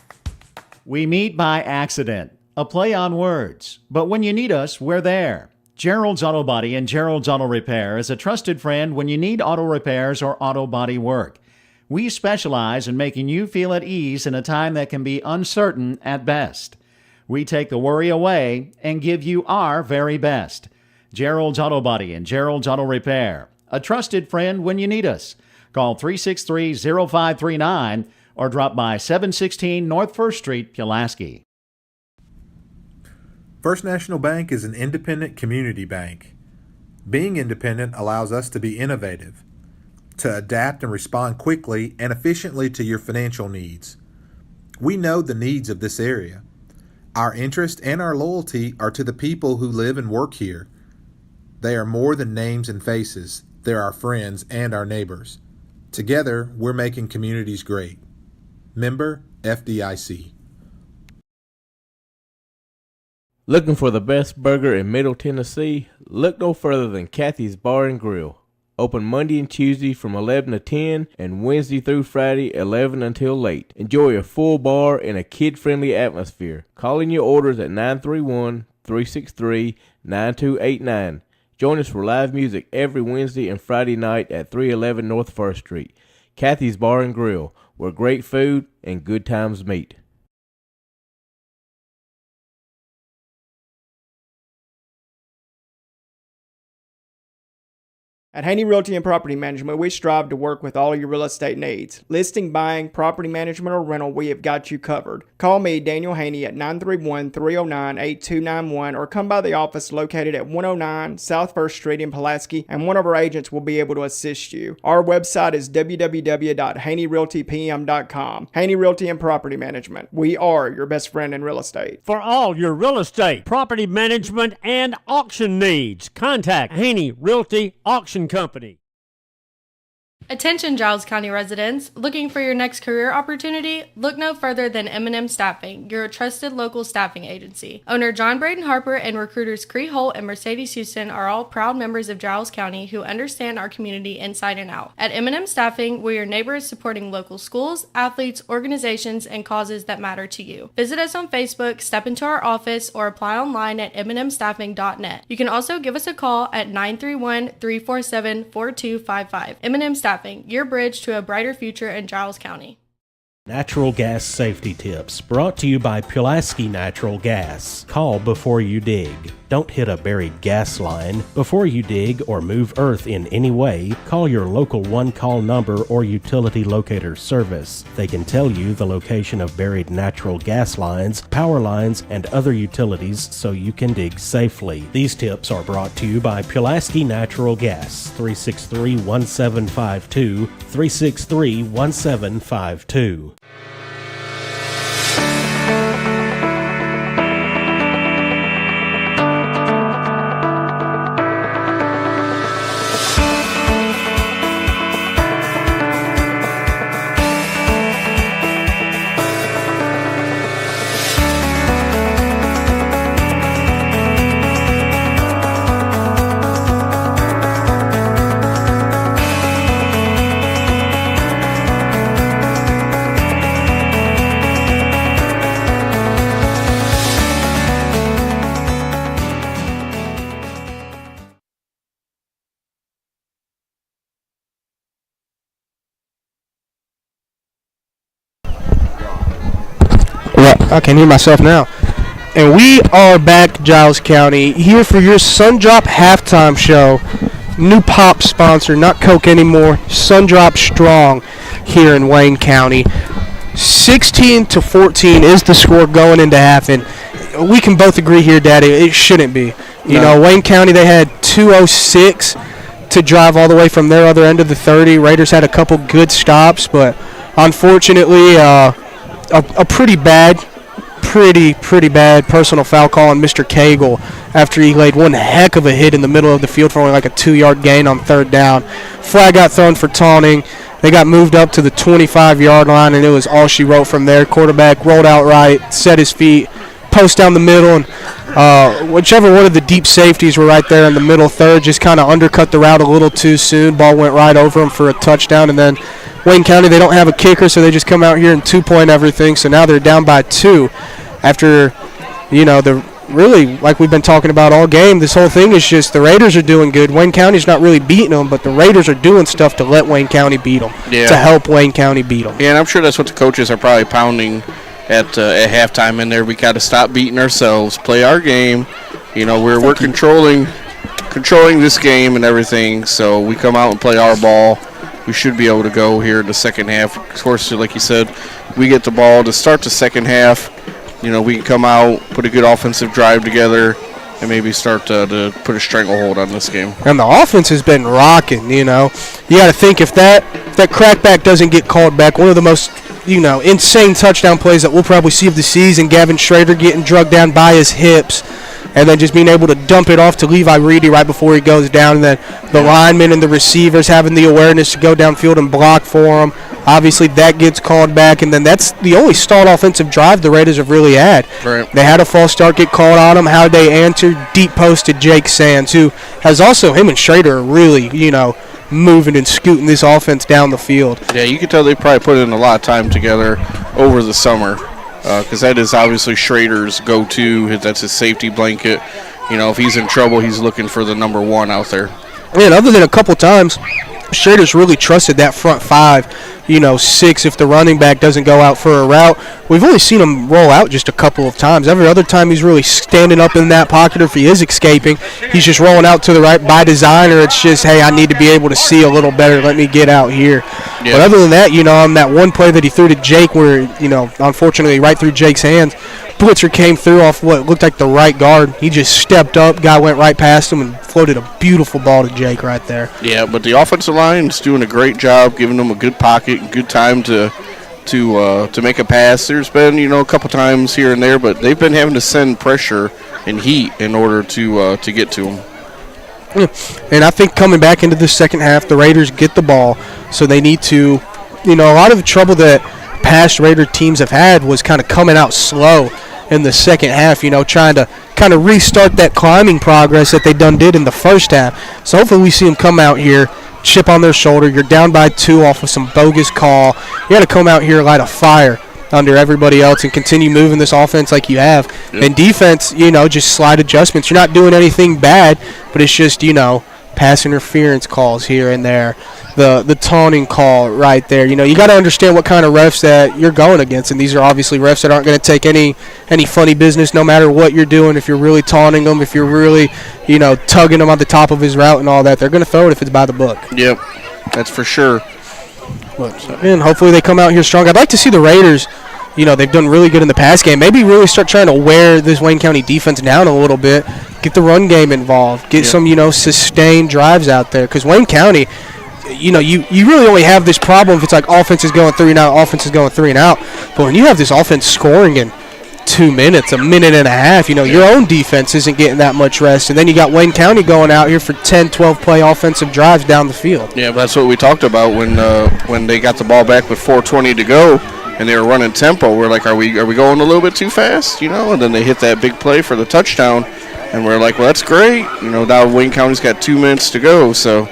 We meet by accident, a play on words, but when you need us, we're there. Gerald's Auto Body and Gerald's Auto Repair is a trusted friend when you need auto repairs or auto body work. We specialize in making you feel at ease in a time that can be uncertain at best. We take the worry away and give you our very best. Gerald's Auto Body and Gerald's Auto Repair, a trusted friend when you need us. Call 363-0539 or drop by 716 North 1st Street, Pulaski. First National Bank is an independent community bank. Being independent allows us to be innovative, to adapt and respond quickly and efficiently to your financial needs. We know the needs of this area. Our interest and our loyalty are to the people who live and work here. They are more than names and faces. They're our friends and our neighbors. Together, we're making communities great. Member FDIC. Looking for the best burger in Middle Tennessee? Look no further than Kathy's Bar and Grill. Open Monday and Tuesday from 11 to 10 and Wednesday through Friday 11 until late. Enjoy a full bar in a kid-friendly atmosphere. Call in your orders at 931-363-9289. Join us for live music every Wednesday and Friday night at 311 North 1st Street. Kathy's Bar and Grill, where great food and good times meet. At Haney Realty and Property Management, we strive to work with all your real estate needs. Listing, buying, property management, or rental, we have got you covered. Call me, Daniel Haney, at 931-309-8291 or come by the office located at 109 South 1st Street in Pulaski, and one of our agents will be able to assist you. Our website is www.haneyrealtypm.com. Haney Realty and Property Management. We are your best friend in real estate. For all your real estate, property management, and auction needs, contact Haney Realty Auction Company. Attention Giles County residents, looking for your next career opportunity? Look no further than M&M Staffing, your trusted local staffing agency. Owner John Braden Harper and recruiters Cree Holt and Mercedes Houston are all proud members of Giles County who understand our community inside and out. At M&M Staffing, we're your neighbors supporting local schools, athletes, organizations, and causes that matter to you. Visit us on Facebook, step into our office, or apply online at mnmstaffing.net. You can also give us a call at 931-347-4255. M&M Staffing, your bridge to a brighter future in Giles County. Natural gas safety tips brought to you by Pulaski Natural Gas. Call before you dig. Don't hit a buried gas line. Before you dig or move earth in any way, call your local one-call number or utility locator service. They can tell you the location of buried natural gas lines, power lines, and other utilities so you can dig safely. These tips are brought to you by Pulaski Natural Gas, 363-1752, 363-1752. I can hear myself now. And we are back, Giles County, here for your Sundrop halftime show. New pop sponsor, not Coke anymore. Sundrop Strong here in Wayne County. 16-14 is the score going into half, and we can both agree here, Daddy, it shouldn't be. You know, Wayne County, they had 2:06 to drive all the way from their other end of the 30. Raiders had a couple good stops, but unfortunately a pretty bad personal foul call on Mr. Cagle after he laid one heck of a hit in the middle of the field for only like a 2-yard gain on third down. Flag got thrown for taunting. They got moved up to the 25-yard line, and it was all she wrote from there. Quarterback rolled out right, set his feet, post down the middle, and whichever one of the deep safeties were right there in the middle third just kind of undercut the route a little too soon. Ball went right over him for a touchdown, and then Wayne County, they don't have a kicker, so they just come out here and two-point everything. So now they're down by 2 after, the really, like we've been talking about all game, this whole thing is just the Raiders are doing good. Wayne County's not really beating them, but the Raiders are doing stuff to let Wayne County beat them, to help Wayne County beat them. Yeah, and I'm sure that's what the coaches are probably pounding at halftime in there. We got to stop beating ourselves, play our game. We're controlling this game and everything, so we come out and play our ball. We should be able to go here in the second half. Of course, like you said, we get the ball to start the second half. We can come out, put a good offensive drive together, and maybe start to put a stranglehold on this game. And the offense has been rocking, You got to think if that crackback doesn't get called back, one of the most, insane touchdown plays that we'll probably see of the season, Gavin Schrader getting drugged down by his hips, and then just being able to dump it off to Levi Reedy right before he goes down, and then the linemen and the receivers having the awareness to go downfield and block for him. Obviously, that gets called back, and then that's the only stalled offensive drive the Raiders have really had. Right. They had a false start get called on them. How they answered, deep posted Jake Sands, who has also, him and Schrader are really, moving and scooting this offense down the field. Yeah, you can tell they probably put in a lot of time together over the summer, because that is obviously Schrader's go-to. That's his safety blanket. If he's in trouble, he's looking for the number 1 out there. And other than a couple times, Schrader's really trusted that front 5, 6 if the running back doesn't go out for a route. We've only seen him roll out just a couple of times. Every other time he's really standing up in that pocket, or if he is escaping, he's just rolling out to the right by design, or it's just, hey, I need to be able to see a little better. Let me get out here. Yeah. But other than that, on that one play that he threw to Jake where, unfortunately right through Jake's hands, blitzer came through off what looked like the right guard. He just stepped up, guy went right past him and floated a beautiful ball to Jake right there. Yeah, but the offensive line is doing a great job, giving them a good pocket and good time to make a pass. There's been, a couple times here and there, but they've been having to send pressure and heat in order to get to them. And I think coming back into the second half, the Raiders get the ball, so they need to, a lot of the trouble that past Raider teams have had was kind of coming out slow in the second half, trying to kind of restart that climbing progress that they done did in the first half. So hopefully we see them come out here, chip on their shoulder. You're down by 2 off of some bogus call. You got to come out here, light a fire under everybody else and continue moving this offense like you have. Yep. And defense, just slight adjustments. You're not doing anything bad, but it's just, pass interference calls here and there. The taunting call right there. You got to understand what kind of refs that you're going against, and these are obviously refs that aren't going to take any funny business no matter what you're doing. If you're really taunting them, if you're really, tugging them on the top of his route and all that, they're going to throw it if it's by the book. Yep, that's for sure. And hopefully they come out here strong. I'd like to see the Raiders, they've done really good in the pass game. Maybe really start trying to wear this Wayne County defense down a little bit. Get the run game involved. Get some, sustained drives out there. Because Wayne County, you really only have this problem if it's like offense is going 3 and out, offense is going 3 and out. But when you have this offense scoring in 2 minutes, a minute and a half, your own defense isn't getting that much rest. And then you got Wayne County going out here for 10, 12-play offensive drives down the field. Yeah, but that's what we talked about when they got the ball back with 4:20 to go. And they were running tempo. We're like, are we going a little bit too fast? And then they hit that big play for the touchdown. And we're like, well, that's great. Now Wayne County's got 2 minutes to go. So,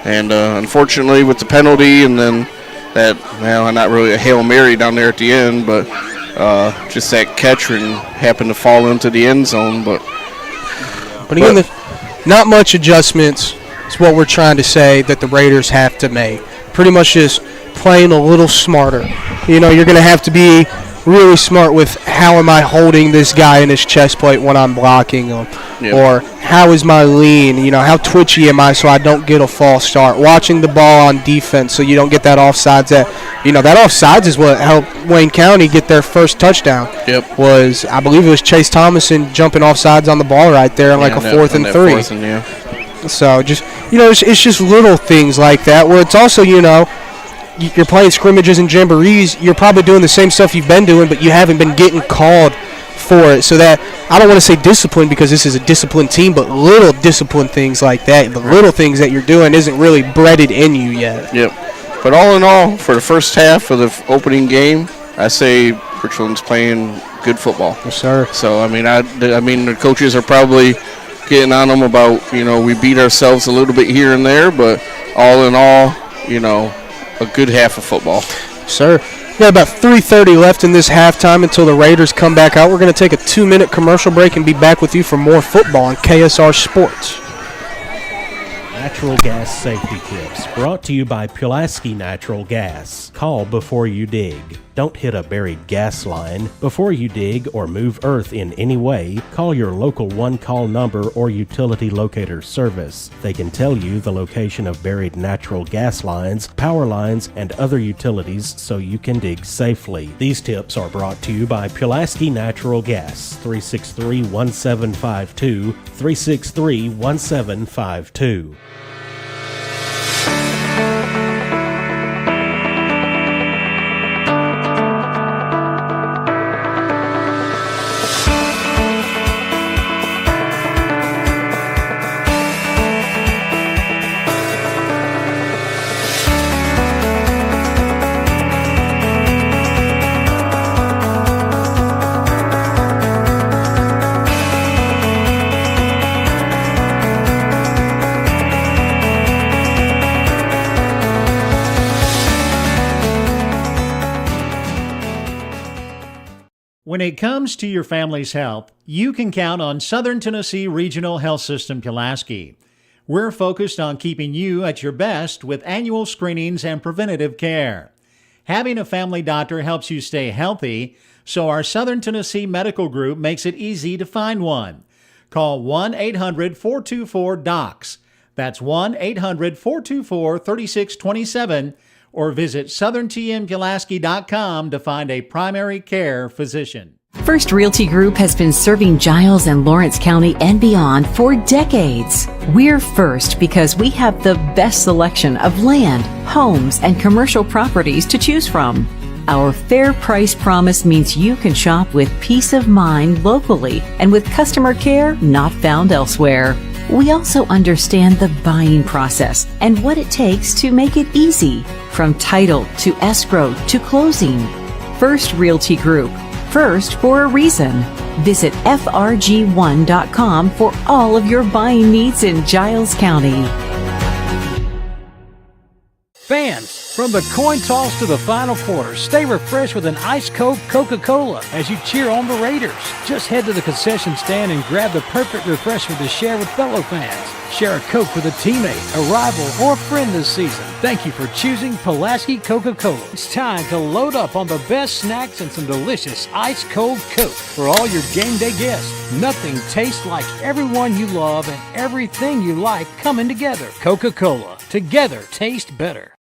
and unfortunately with the penalty and then that, not really a Hail Mary down there at the end, but just that catch and happened to fall into the end zone. But again, not much adjustments is what we're trying to say that the Raiders have to make. Pretty much just playing a little smarter. You're going to have to be really smart with how am I holding this guy in his chest plate when I'm blocking him, or how is my lean, how twitchy am I so I don't get a false start. Watching the ball on defense so you don't get that offsides. That offsides is what helped Wayne County get their first touchdown. Yep. I believe it was Chase Thomason jumping offsides on the ball right there on like a 4th and 3. So just, it's just little things like that where it's also, you're playing scrimmages and jamborees. You're probably doing the same stuff you've been doing, but you haven't been getting called for it. So that, I don't want to say discipline because this is a disciplined team, but little discipline things like that, the little things that you're doing isn't really breaded in you yet. Yep. But all in all, for the first half of the opening game, I say Richland's playing good football. Yes, sir. So, I mean, the coaches are probably getting on them about, we beat ourselves a little bit here and there, but all in all, a good half of football. Sir, we got about 3:30 left in this halftime until the Raiders come back out. We're going to take a 2-minute commercial break and be back with you for more football on KSR Sports. Natural gas safety tips brought to you by Pulaski Natural Gas. Call before you dig. Don't hit a buried gas line. Before you dig or move earth in any way, call your local one-call number or utility locator service. They can tell you the location of buried natural gas lines, power lines, and other utilities so you can dig safely. These tips are brought to you by Pulaski Natural Gas, 363-1752, 363-1752. When it comes to your family's health, you can count on Southern Tennessee Regional Health System Pulaski. We're focused on keeping you at your best with annual screenings and preventative care. Having a family doctor helps you stay healthy, so our Southern Tennessee Medical Group makes it easy to find one. Call 1-800-424-DOCS. That's 1-800-424-3627. Or visit southerntmpulaski.com to find a primary care physician. First Realty Group has been serving Giles and Lawrence County and beyond for decades. We're first because we have the best selection of land, homes, and commercial properties to choose from. Our fair price promise means you can shop with peace of mind locally and with customer care not found elsewhere. We also understand the buying process and what it takes to make it easy, from title to escrow to closing. First Realty Group. First for a reason. Visit frg1.com for all of your buying needs in Giles County. Fans, from the coin toss to the final quarter, stay refreshed with an ice-cold Coca-Cola as you cheer on the Raiders. Just head to the concession stand and grab the perfect refreshment to share with fellow fans. Share a Coke with a teammate, a rival, or a friend this season. Thank you for choosing Pulaski Coca-Cola. It's time to load up on the best snacks and some delicious ice-cold Coke for all your game day guests. Nothing tastes like everyone you love and everything you like coming together. Coca-Cola. Together taste better.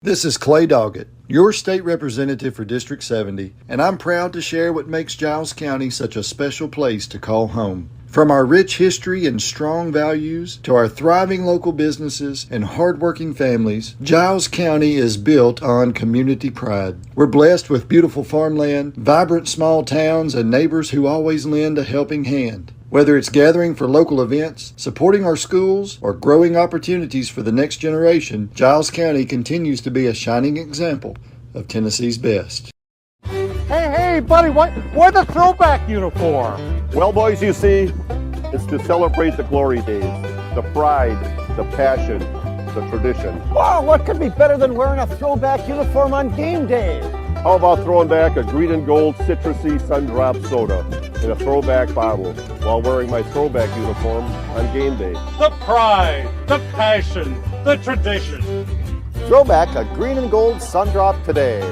This is Clay Doggett, your state representative for District 70, and I'm proud to share what makes Giles County such a special place to call home. From our rich history and strong values to our thriving local businesses and hardworking families, Giles County is built on community pride. We're blessed with beautiful farmland, vibrant small towns, and neighbors who always lend a helping hand. Whether it's gathering for local events, supporting our schools, or growing opportunities for the next generation, Giles County continues to be a shining example of Tennessee's best. Hey, buddy, wear the throwback uniform. Well, boys, you see, it's to celebrate the glory days, the pride, the passion, the tradition. Wow, what could be better than wearing a throwback uniform on game day? How about throwing back a green and gold citrusy sun-drop soda in a throwback bottle while wearing my throwback uniform on game day? The pride, the passion, the tradition. Throwback a green and gold sun drop today.